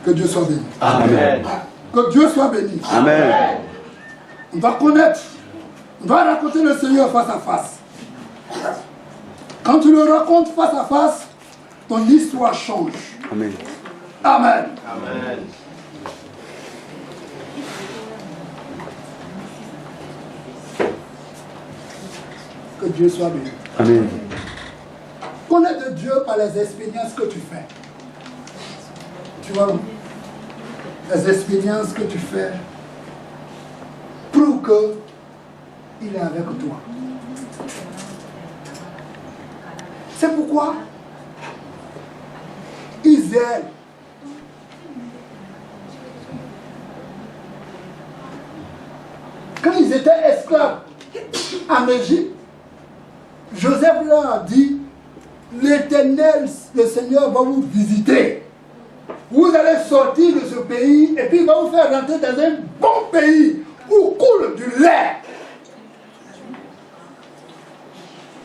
Que Dieu soit béni. Amen. Que Dieu soit béni. Amen. On va connaître, on va rencontrer le Seigneur face à face. Quand tu le rencontres face à face, ton histoire change. Amen. Amen. Amen. Que Dieu soit béni. Amen. Connaître Dieu par les expériences que tu fais. Tu vois, les expériences que tu fais prouvent qu'il est avec toi. C'est pourquoi Israël quand ils étaient esclaves en Égypte, Joseph leur a dit, l'Éternel, le Seigneur va vous visiter. Vous allez sortir de ce pays et puis il va vous faire rentrer dans un bon pays où coule du lait.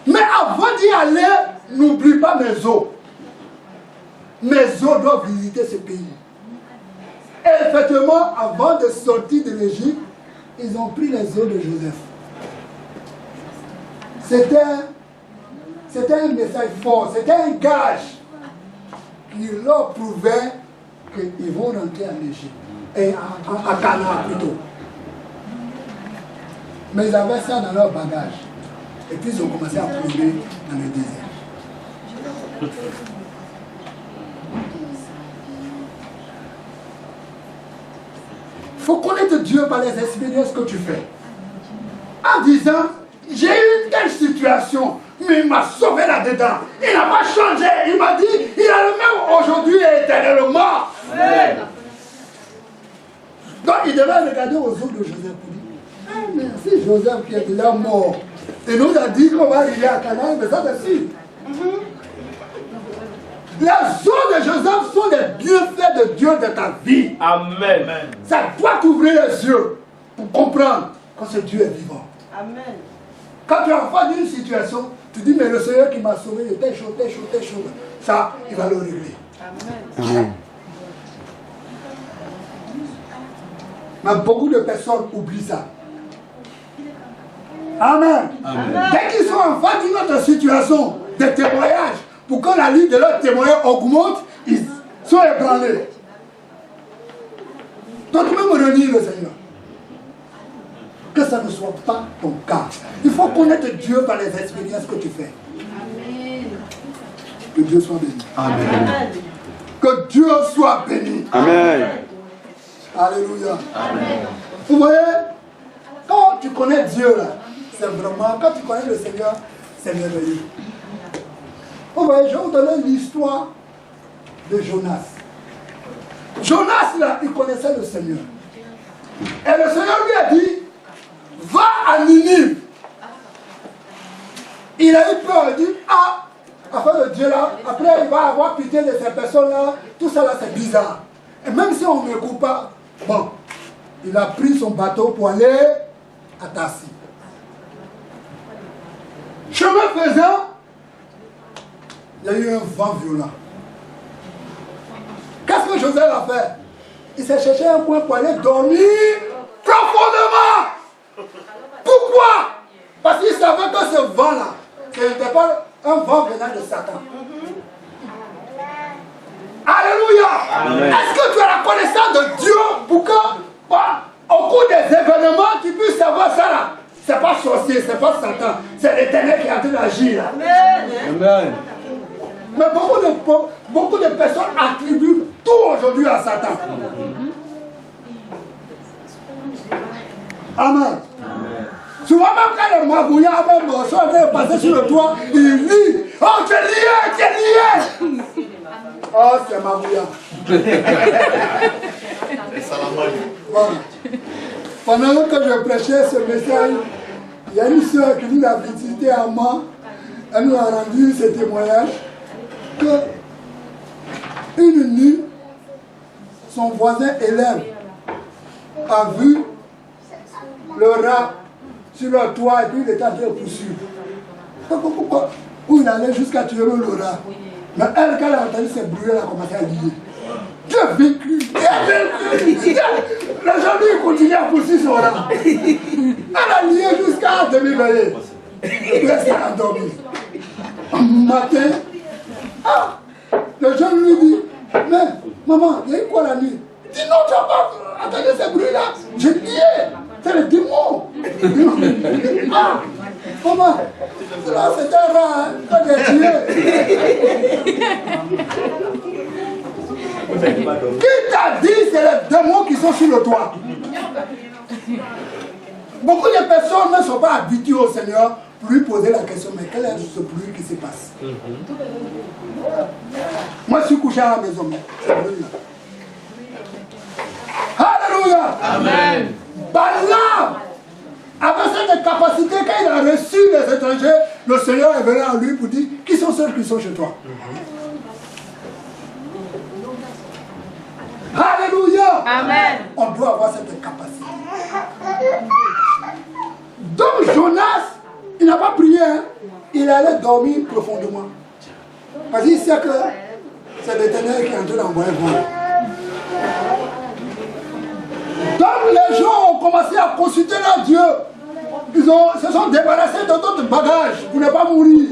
Mais avant d'y aller, n'oublie pas mes os. Mes os doivent visiter ce pays. Et effectivement, avant de sortir de l'Égypte, ils ont pris les os de Joseph. C'était un message fort, c'était un gage qui leur prouvait qu'ils vont rentrer en Égypte, et à Canaan plutôt. Mais ils avaient ça dans leur bagage. Et puis ils ont commencé à pleurer dans le désert. Il faut connaître Dieu par les expériences que tu fais. En disant, j'ai eu une telle situation, mais il m'a sauvé là-dedans. Il n'a pas changé. Il m'a dit, il a le même aujourd'hui et éternellement. Amen. Donc il devait regarder aux os de Joseph pour dire, ah, mais si Joseph qui est déjà mort, il nous a dit qu'on va arriver à Canaan, mais ça c'est sûr. Les os de Joseph sont les bienfaits de Dieu de ta vie. Amen. Ça doit t'ouvrir les yeux pour comprendre que ce Dieu est vivant. Amen. Quand tu es en face d'une situation, tu dis, mais le Seigneur qui m'a sauvé, il était chaud, tel chaud. Ça, il va le régler. Amen. Mais beaucoup de personnes oublient ça. Amen. Amen. Dès qu'ils sont en face d'une autre situation, des témoignages, pour que la liste de leurs témoignages augmente, ils sont ébranlés. Donc tu peux me renier le Seigneur. Que ça ne soit pas ton cas. Il faut connaître Dieu par les expériences que tu fais. Amen. Que Dieu soit béni. Amen. Que Dieu soit béni. Amen. Alléluia. Amen. Vous voyez, quand tu connais Dieu là, c'est vraiment, quand tu connais le Seigneur, c'est merveilleux. Vous voyez, je vais vous donner l'histoire de Jonas. Jonas là, il connaissait le Seigneur. Et le Seigneur lui a dit, va à Ninive. Il a eu peur, il dit, ah, afin de Dieu là, après il va avoir pitié de ces personnes-là, tout ça là c'est bizarre. Et même si on ne m'écoute pas, bon, il a pris son bateau pour aller à Tarsis. Chemin faisant, il y a eu un vent violent. Qu'est-ce que Joseph a fait? Il s'est cherché un coin pour aller dormir profondément. Pourquoi? Parce qu'il savait que ce vent-là, ce n'était pas un vent venant de Satan. Alléluia. Est-ce que tu as la connaissance de Dieu pour que, au cours des événements, tu puisses savoir ça là? C'est pas sorcier, c'est pas Satan, c'est l'Éternel qui est en train d'agir. Amen. Mais beaucoup de personnes attribuent tout aujourd'hui à Satan. Amen. Souvent même quand les magouillards sont en train de passer sur le toit, ils disent, oh tu es lié, tu es lié. Oh c'est magouillard. Voilà. Pendant que je prêchais ce message, il y a une soeur qui nous a visité à moi. Elle nous a rendu ce témoignage que une nuit, son voisin élève a vu le rat sur le toit et puis il était en train de poursuivre. Pourquoi? Où il allait jusqu'à tuer le rat. Mais elle, quand elle a entendu ces bruits, elle a commencé à lier. Dieu a vécu, Dieu a vécu. Les gens lui continuent à poursuivre son rat. Elle a lié jusqu'à demi-veillée. Et puis elle s'est endormie. Un matin, ah, le jeune lui dit, mais maman, il y a eu quoi la nuit? Il dit non, tu n'as pas entendu ces bruits-là. J'ai lié, c'est le démon. Ah, maman, là c'est un rat, quand j'ai tué. Qui t'a dit c'est les démons qui sont sur le toit? Beaucoup de personnes ne sont pas habituées au Seigneur pour lui poser la question, mais quel est ce bruit qui se passe? Moi je suis couché à la maison, mais c'est bruit là. Alléluia. Amen. Balaam avait cette capacité, quand il a reçu les étrangers, le Seigneur est venu à lui pour dire, qui sont ceux qui sont chez toi? Alléluia. Amen. On doit avoir cette capacité. Donc Jonas, il n'a pas prié, hein. Il allait dormir profondément. Parce qu'il sait que c'est l'Éternel qui est en train d'envoyer voir. Donc les gens ont commencé à consulter leur Dieu. Ils se sont débarrassés de d'autres bagages pour ne pas mourir.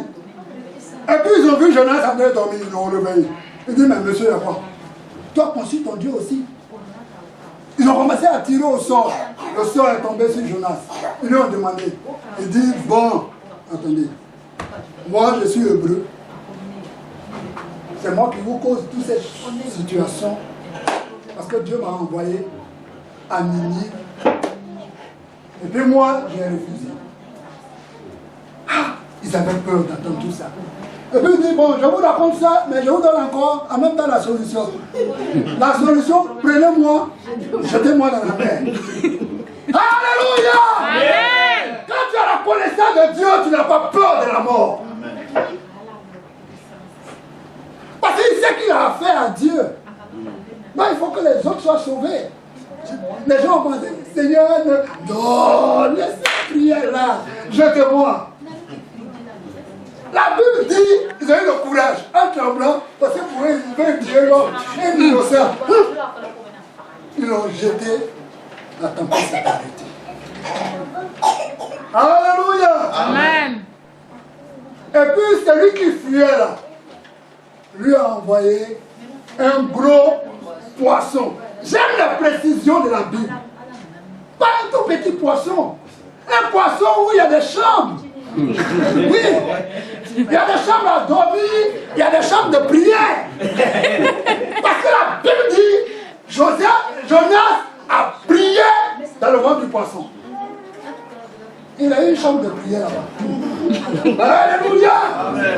Et puis ils ont vu Jonas en train de dormir, ils l'ont réveillé. Ils disent, mais monsieur, il y a quoi? Toi, consulte ton Dieu aussi. Ils ont commencé à tirer au sort. Le sort est tombé sur Jonas. Ils lui ont demandé. Il dit, bon, attendez. Moi, je suis hébreu. C'est moi qui vous cause toutes ces situations. Parce que Dieu m'a envoyé à Ninive. Et puis moi, j'ai refusé. Ah, ils avaient peur d'entendre tout ça. Et puis il dit, bon, je vous raconte ça, mais je vous donne encore en même temps la solution. La solution, prenez-moi, jetez-moi dans la mer. Alléluia! Amen. Quand tu as la connaissance de Dieu, tu n'as pas peur de la mort. Amen. Parce qu'il sait qu'il a affaire à Dieu. Donc il faut que les autres soient sauvés. Les gens vont dire, Seigneur, non, laisse la prière là, jetez-moi. La Bible dit, ils ont eu le courage, en tremblant, parce que pour eux, ils veulent tuer l'homme, un innocent. Ils l'ont jeté, la tempête s'est arrêtée. Alléluia. Amen. Et puis celui qui fuyait là, lui a envoyé un gros poisson. J'aime la précision de la Bible. Pas un tout petit poisson. Un poisson où il y a des chambres. Oui. Il y a des chambres à dormir, il y a des chambres de prière. Parce que la Bible dit, Jonas a prié dans le ventre du poisson. Il a eu une chambre de prière là-bas. Alléluia.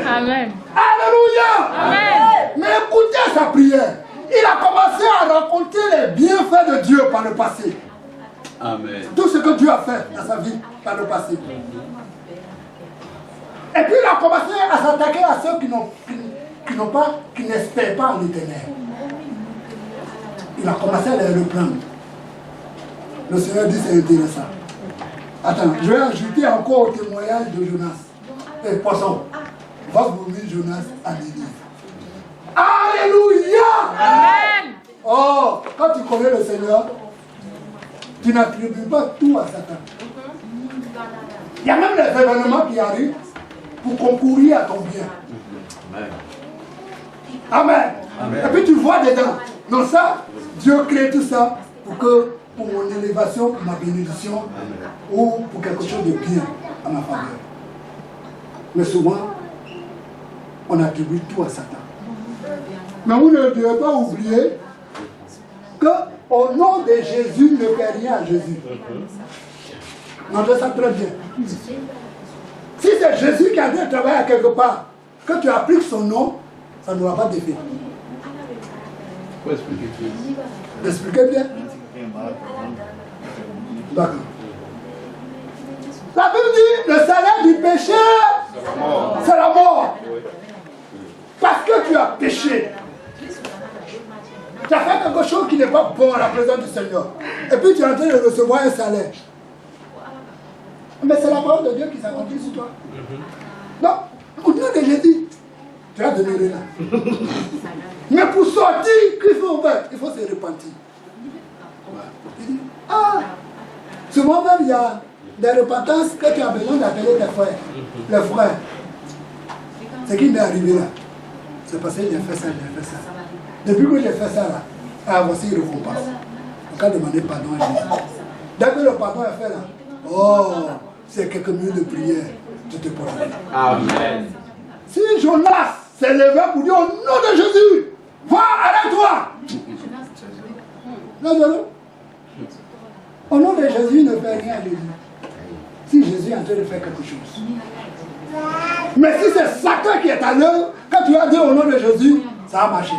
Amen. Alléluia. Amen. Mais écoutez sa prière. Il a commencé à raconter les bienfaits de Dieu par le passé. Amen. Tout ce que Dieu a fait dans sa vie par le passé. Et puis il a commencé à s'attaquer à ceux qui n'espèrent pas en l'éternel. Il a commencé à les reprendre. Le Seigneur dit c'est intéressant. Attends, je vais ajouter encore au témoignage de Jonas. Poisson, va vomir Jonas à l'église. Alléluia! Amen. Oh, quand tu connais le Seigneur, tu n'attribues pas tout à Satan. Il y a même des événements qui arrivent pour concourir à ton bien. Amen. Amen. Et puis tu vois dedans. Donc ça, Dieu crée tout ça pour mon élévation, pour ma bénédiction, ou pour quelque chose de bien à ma faveur. Mais souvent, on attribue tout à Satan. Mais vous ne devez pas oublier qu'au nom de Jésus ne fait rien à Jésus. Notez ça très bien. Si c'est Jésus qui a dû travailler à quelque part, que tu appliques son nom, ça n'aura pas d'effet. Faut expliquer tout. Expliquez bien. D'accord. La Bible dit, le salaire du péché, c'est la mort. Parce que tu as péché. Tu as fait quelque chose qui n'est pas bon à la présence du Seigneur. Et puis tu es en train de recevoir un salaire. Mais c'est la parole de Dieu qui s'accomplit sur toi. Donc, au nom de Jésus, tu as demeuré là. Mais pour sortir, qu'il faut faire, il faut se repentir. Il dit, souvent même il y a des repentances que tu as besoin d'appeler tes frères. Les frères. Ce qui m'est arrivé là, c'est parce que j'ai fait ça, j'ai fait ça. Depuis que j'ai fait ça là, voici une récompense. On peut demander pardon à Jésus. Dès que le pardon est fait là, oh, c'est quelques minutes de prière, tu te portes. Amen. Si Jonas s'est levé pour dire au nom de Jésus, va, arrête-toi. Non, non, non. Au nom de Jésus, ne fait rien à Jésus. Si Jésus est en train de faire quelque chose. Mais si c'est Satan qui est à l'œuvre, quand tu as dit au nom de Jésus, ça a marché.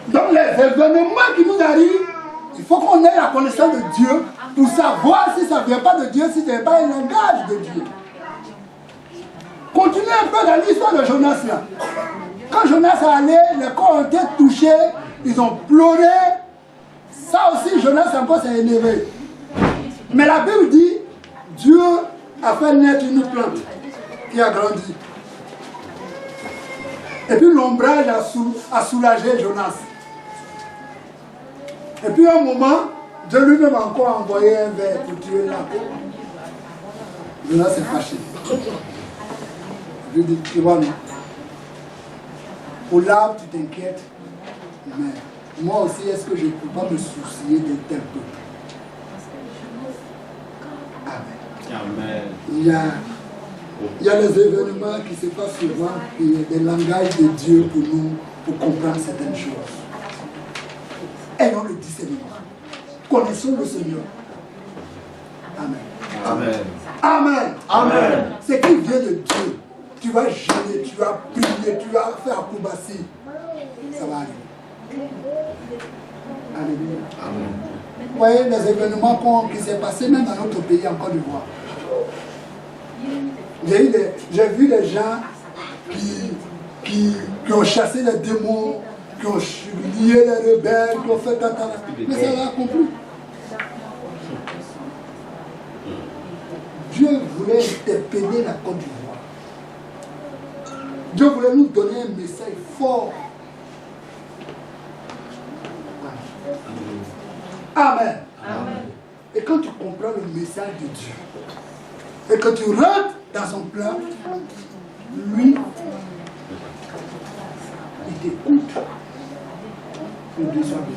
Donc les événements qui nous arrivent, il faut qu'on ait la connaissance de Dieu pour savoir si ça ne vient pas de Dieu, si ce n'est pas un langage de Dieu. Continuez un peu dans l'histoire de Jonas là. Quand Jonas est allé, les corps ont été touchés, ils ont pleuré. Ça aussi, Jonas encore s'est élevé. Mais la Bible dit, Dieu a fait naître une plante qui a grandi. Et puis l'ombrage a soulagé Jonas. Et puis à un moment, Dieu lui-même a encore envoyé un ver pour tuer l'arbre. Jonas s'est fâché. Je lui dis, tu vois, non. Pour l'arbre, tu t'inquiètes. Mais moi aussi, est-ce que je ne peux pas me soucier de tel peuple? Amen. Amen. Il y a des événements qui se passent souvent, il y a des langages de Dieu pour nous, pour comprendre certaines choses. Ayons le discernement. Connaissons le Seigneur. Amen. Amen. Amen. Amen. Ce qui vient de Dieu, tu vas jeûner, tu vas prier, tu vas faire acrobatie. Ça va arriver. Alléluia. Amen. Vous voyez les événements qui s'est passé même dans notre pays en Côte d'Ivoire. J'ai vu des gens qui ont chassé les démons, qui ont lié les rebelles, qui ont fait tata. Mais ça l'a accompli. Dieu voulait interpeller la Côte d'Ivoire. Dieu voulait nous donner un message fort. Amen. Amen. Et quand tu comprends le message de Dieu, et que tu rentres dans son plan, lui, il t'écoute. Que Dieu soit béni.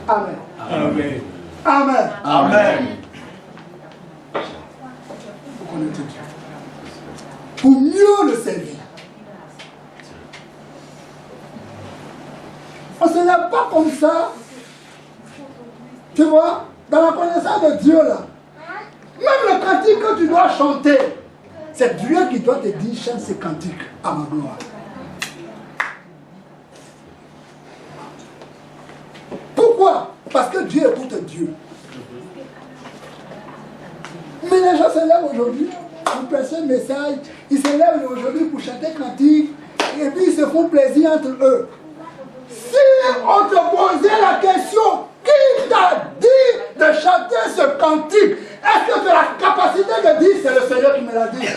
Amen. Amen. Amen. Amen. Faut connaître Dieu. Pour mieux le servir. On ne se lève pas comme ça. Tu vois, dans la connaissance de Dieu là, même le cantique que tu dois chanter, c'est Dieu qui doit te dire chante ces cantiques à ma gloire. Pourquoi? Parce que Dieu écoute Dieu. Mais les gens se lèvent aujourd'hui pour prêcher un message, ils se lèvent aujourd'hui pour chanter cantique, et puis ils se font plaisir entre eux. Si on te posait la question, qui t'a dit de chanter ce cantique? Est-ce que tu as la capacité de dire c'est le Seigneur qui me l'a dit?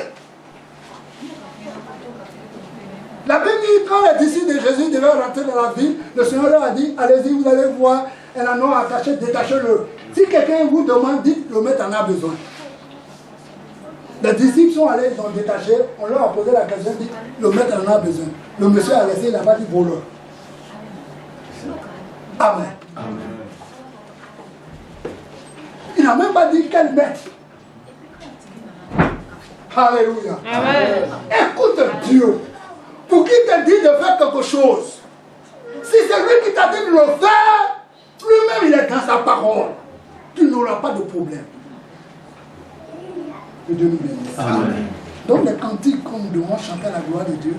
La Bible dit quand les disciples de Jésus devaient rentrer dans la ville, le Seigneur leur a dit, allez-y, vous allez voir un anneau attaché, détachez-le. Si quelqu'un vous demande, dites, le maître en a besoin. Les disciples sont allés, ils ont détaché, on leur a posé la question, dit, le maître en a besoin. Le monsieur a laissé, il n'a pas dit voleur. Amen. Amen. Il n'a même pas dit quel maître. Alléluia. Amen. Écoute Dieu. Pour qu'il te dise de faire quelque chose. Si c'est lui qui t'a dit de le faire, lui-même il est dans sa parole. Tu n'auras pas de problème. Que Dieu nous bénisse. Amen. Donc les cantiques qu'on nous demande chanter la gloire de Dieu.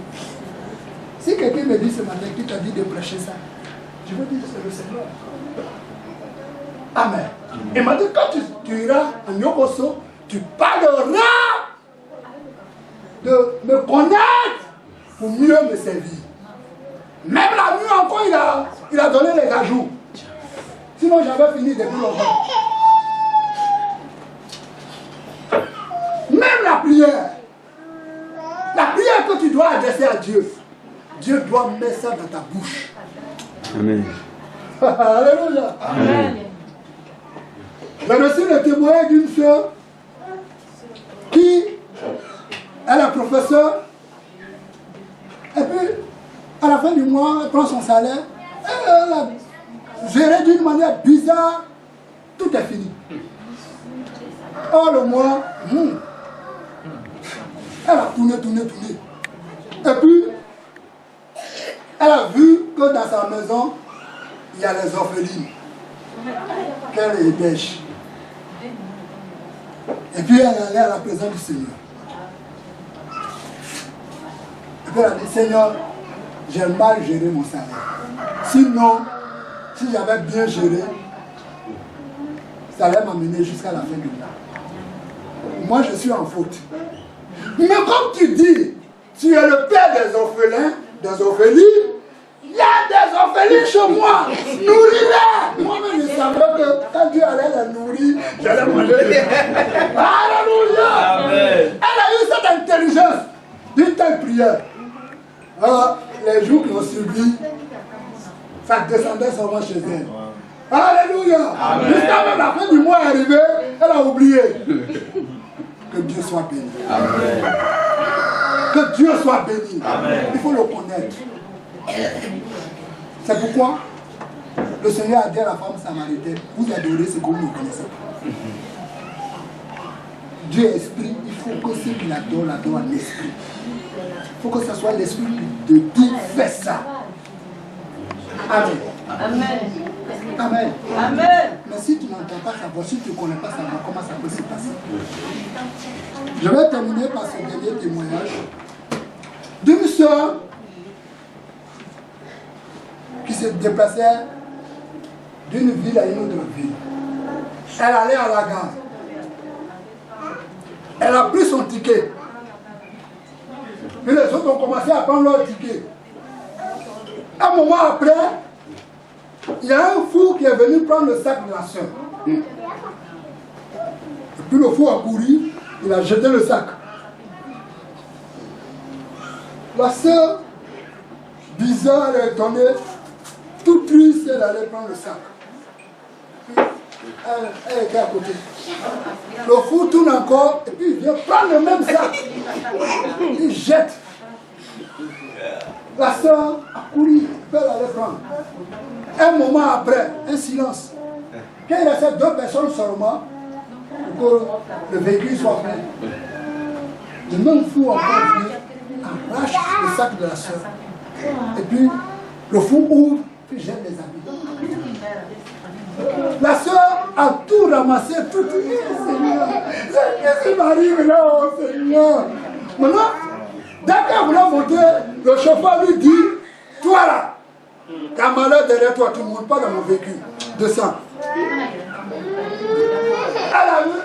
Si quelqu'un me dit ce matin qui t'a dit de prêcher ça, je veux dire que c'est le Seigneur. Amen. Il m'a dit quand tu iras à Nyokoso, tu parleras de me connaître pour mieux me servir. Même la nuit encore, il a donné les ajouts. Sinon, j'avais fini depuis longtemps. Même la prière que tu dois adresser à Dieu, Dieu doit mettre ça dans ta bouche. Amen. Alléluia. Amen. J'ai reçu le témoignage d'une soeur qui, elle est professeure, et puis à la fin du mois, elle prend son salaire, elle a géré d'une manière bizarre, tout est fini. Oh le mois, elle a tourné. Et puis, elle a vu que dans sa maison, il y a les orphelines qu'elle héberge. Et puis elle est allée à la présence du Seigneur. Et puis elle a dit, Seigneur, j'ai mal géré mon salaire. Sinon, si j'avais bien géré, ça allait m'amener jusqu'à la fin du mois. Moi, je suis en faute. Mais comme tu dis, tu es le père des orphelins, des orphelines, il y a des orphelines chez moi, nourris-les. Moi-même, je savais que quand Dieu allait les nourrir, j'allais manger. Alléluia. Amen. Elle a eu cette intelligence d'une telle prière. Alors, les jours qui ont suivi, ça descendait seulement chez elle. Alléluia. Jusqu'à même la fin du mois est arrivée, elle a oublié. Que Dieu soit béni. Amen. Que Dieu soit béni. Amen. Il faut le connaître. C'est pourquoi le Seigneur a dit à la femme samaritaine, vous adorez ce que vous ne connaissez pas. Dieu est esprit, il faut que ceux qui l'adorent en esprit. Il faut que ce soit l'esprit de Dieu fait ça. Amen. Amen. Amen. Amen. Mais si tu n'entends pas sa voix, si tu ne connais pas sa voix, comment ça peut se passer? Je vais terminer par ce dernier témoignage d'une soeur qui se déplaçait d'une ville à une autre ville. Elle allait à la gare. Elle a pris son ticket. Puis les autres ont commencé à prendre leur ticket. Un moment après, il y a un fou qui est venu prendre le sac de la soeur. Et puis le fou a couru, il a jeté le sac. La soeur, bizarre, elle est étonnée, tout triste, elle allait prendre le sac. Elle était à côté. Le fou tourne encore, et puis il vient prendre le même sac. Il jette. La soeur a couru vers aller prendre. Un moment après, un silence. Quand il restait 2 personnes seulement, pour que le véhicule soit plein, le même fou encore arrache le sac de la soeur. Et puis, le fou ouvre, puis jette les habits. La soeur a tout ramassé, tout dit, Seigneur, qu'est-ce qui m'arrive là, oh Seigneur? Maintenant, dès qu'elle voulait monter, le chauffeur lui dit, toi là, t'as malheur derrière toi, tu ne montes pas dans mon véhicule. Descends.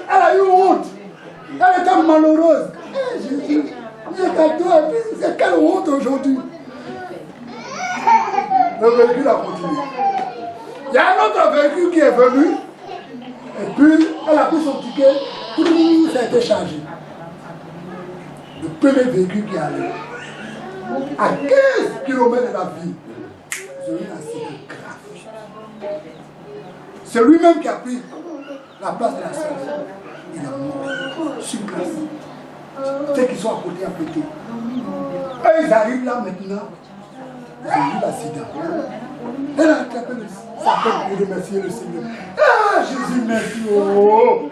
Elle a eu honte. Elle était malheureuse. Jésus, c'est quelle honte aujourd'hui. Le véhicule a continué. Il y a un autre véhicule qui est venu. Et puis, elle a pris son ticket. Tout ça a été chargé. Le premier véhicule qui est allé. À 15 km de la ville. J'ai eu un accident grave. C'est lui-même qui a pris la place de la soeur. Il est mort sur place. Ceux qui sont à côté, à côté. Et ils arrivent là maintenant. Ils ont eu l'accident. Elle a attrapé sa tête pour remercier le Seigneur. Ah, Jésus, merci. Oh.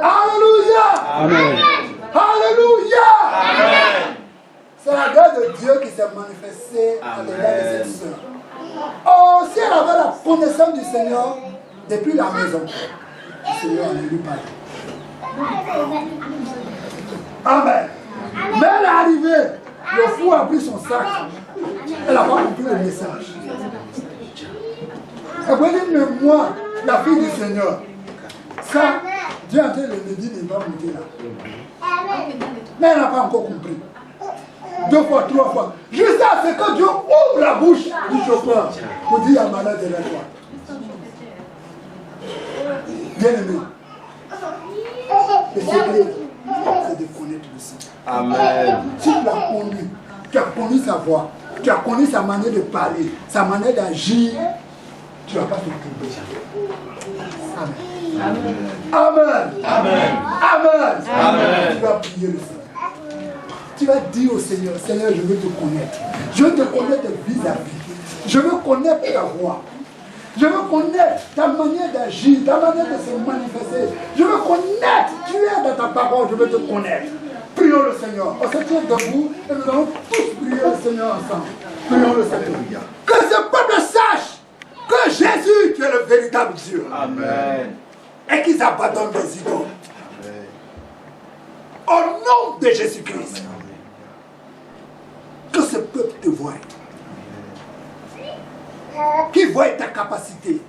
Alléluia. Amen. Alléluia. Amen. C'est la grâce de Dieu qui s'est manifestée à l'égard de cette sœur. Oh, si elle avait la connaissance du Seigneur depuis la maison, le Seigneur ne lui parlait. Amen. Mais elle est arrivée, le fou a pris son sac. Elle n'a pas compris le message. Elle peut dire, mais moi, la fille du Seigneur, ça, Dieu a dit le midi, il va monter là. Mais elle n'a pas encore compris. 2 fois, 3 fois. Jusqu'à ce que Dieu ouvre la bouche du chauffeur pour dire à malade derrière toi. Bien aimé. Le secret, c'est de connaître le Seigneur. Amen. Si tu l'as connu, tu as connu sa voix, tu as connu sa manière de parler, sa manière d'agir, tu ne vas pas te tromper. Amen. Amen. Amen. Amen. Amen. Tu vas prier le Seigneur. Tu vas dire au Seigneur, Seigneur, je veux te connaître. Je veux te connaître vis-à-vis. Je veux connaître ta voix. Je veux connaître ta manière d'agir, ta manière de se manifester. Je veux connaître. Tu es dans ta parole, je veux te connaître. Prions le Seigneur. On se tient debout et nous allons tous prier le Seigneur ensemble. Prions le Seigneur. Que ce peuple sache que Jésus, tu es le véritable Dieu. Amen. Et qu'ils abandonnent des idoles. Au nom de Jésus-Christ. Que ce peuple te voie. Qu'il voie ta capacité.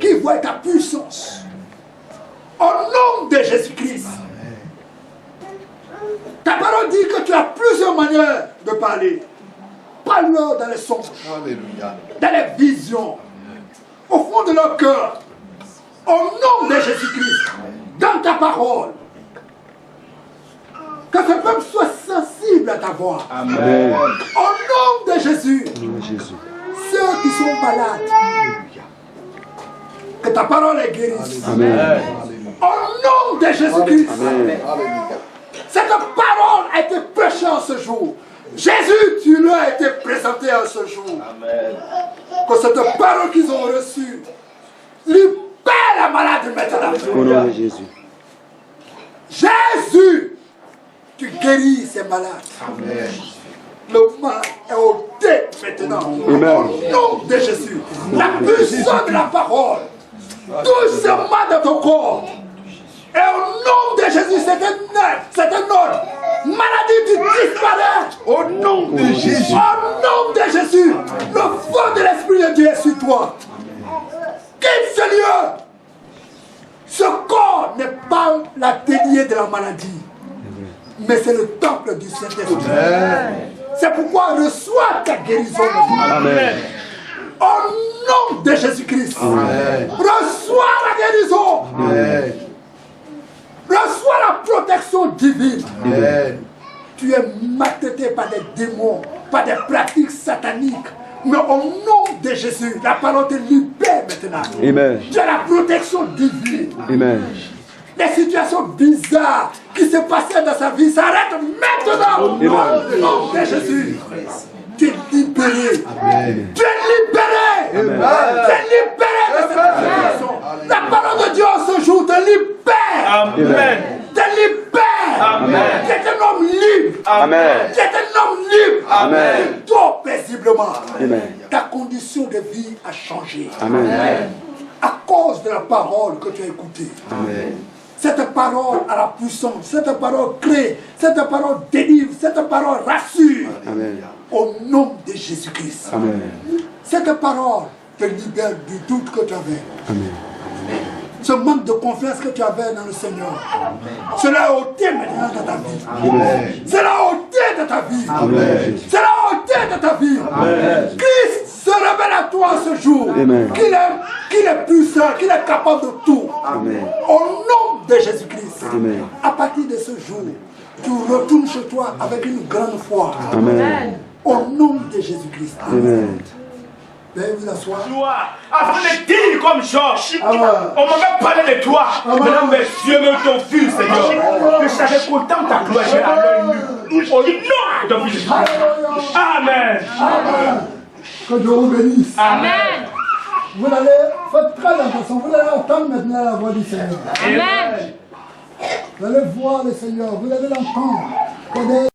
Qu'il voie ta puissance. Au nom de Jésus-Christ. Ta parole dit que tu as plusieurs manières de parler. Parle-leur dans les songes. Alléluia. Dans les visions. Au fond de leur cœur. Au nom de Jésus-Christ. Dans ta parole. Que ce peuple soit sensible à ta voix. Amen. Au nom de Jésus. Ceux qui sont malades. Que ta parole les guérisse. Amen. Au nom de Jésus-Christ. Alléluia. Cette parole a été prêchée en ce jour. Jésus, tu leur as été présenté en ce jour. Amen. Que cette parole qu'ils ont reçue libère la malade maintenant. Au nom de Jésus. Jésus, tu guéris ces malades. Amen. Le mal est ôté maintenant. Amen. Au nom de Jésus. La puissance de la parole. Tout ce mal de ton corps. Et au nom de Jésus, c'est un ordre. Maladie, tu disparais. Au nom de Jésus. Au nom de Jésus, le feu de l'Esprit de Dieu est sur toi. Quitte ce lieu. Ce corps n'est pas l'atelier de la maladie, mais c'est le temple du Saint-Esprit. C'est pourquoi reçois ta guérison. Amen. Au nom de Jésus-Christ, reçois la guérison. Amen. Reçois la protection divine. Amen. Tu es maltraité par des démons, par des pratiques sataniques. Mais au nom de Jésus, la parole te libère maintenant. Amen. Tu as la protection divine. Amen. Les situations bizarres qui se passait dans sa vie s'arrête maintenant. Au nom de Jésus. Tu es libéré. Amen. Tu es libéré. Amen. Tu es libéré de cette situation. La parole de Dieu en ce jour te libère. Amen. Te libère. Amen. Tu es un homme libre. Amen. Tu es un homme libre. Amen. Toi, paisiblement. Amen. Ta condition de vie a changé. Amen. À cause de la parole que tu as écoutée. Amen. Cette parole a la puissance. Cette parole crée. Cette parole délivre. Cette parole rassure. Amen. Au nom de Jésus-Christ. Amen. Cette parole te libère du doute que tu avais. Amen. Ce manque de confiance que tu avais dans le Seigneur. Cela est ôté maintenant de ta vie. Amen. Cela est ôté de ta vie. Amen. Cela est ôté de ta vie. Christ se révèle à toi ce jour. Amen. Qu'il est puissant, qu'il est capable de tout. Amen. Au nom de Jésus-Christ. Amen. À partir de ce jour, tu retournes chez toi avec une grande foi. Amen. Au nom de Jésus-Christ. Amen. Veuillez vous asseoir. Toi, afin de dire comme Georges, Amen. on m'avait parlé de toi. Maintenant mes yeux me t'ont vu, Seigneur. Que j'avais pourtant ta gloire, j'ai à l'œil nu. Au nom de ton Fils. Amen. Amen. Que Dieu vous bénisse. Amen. Vous allez faire très attention. Vous allez entendre maintenant la voix du Seigneur. Amen. Vous allez voir le Seigneur. Vous allez l'entendre.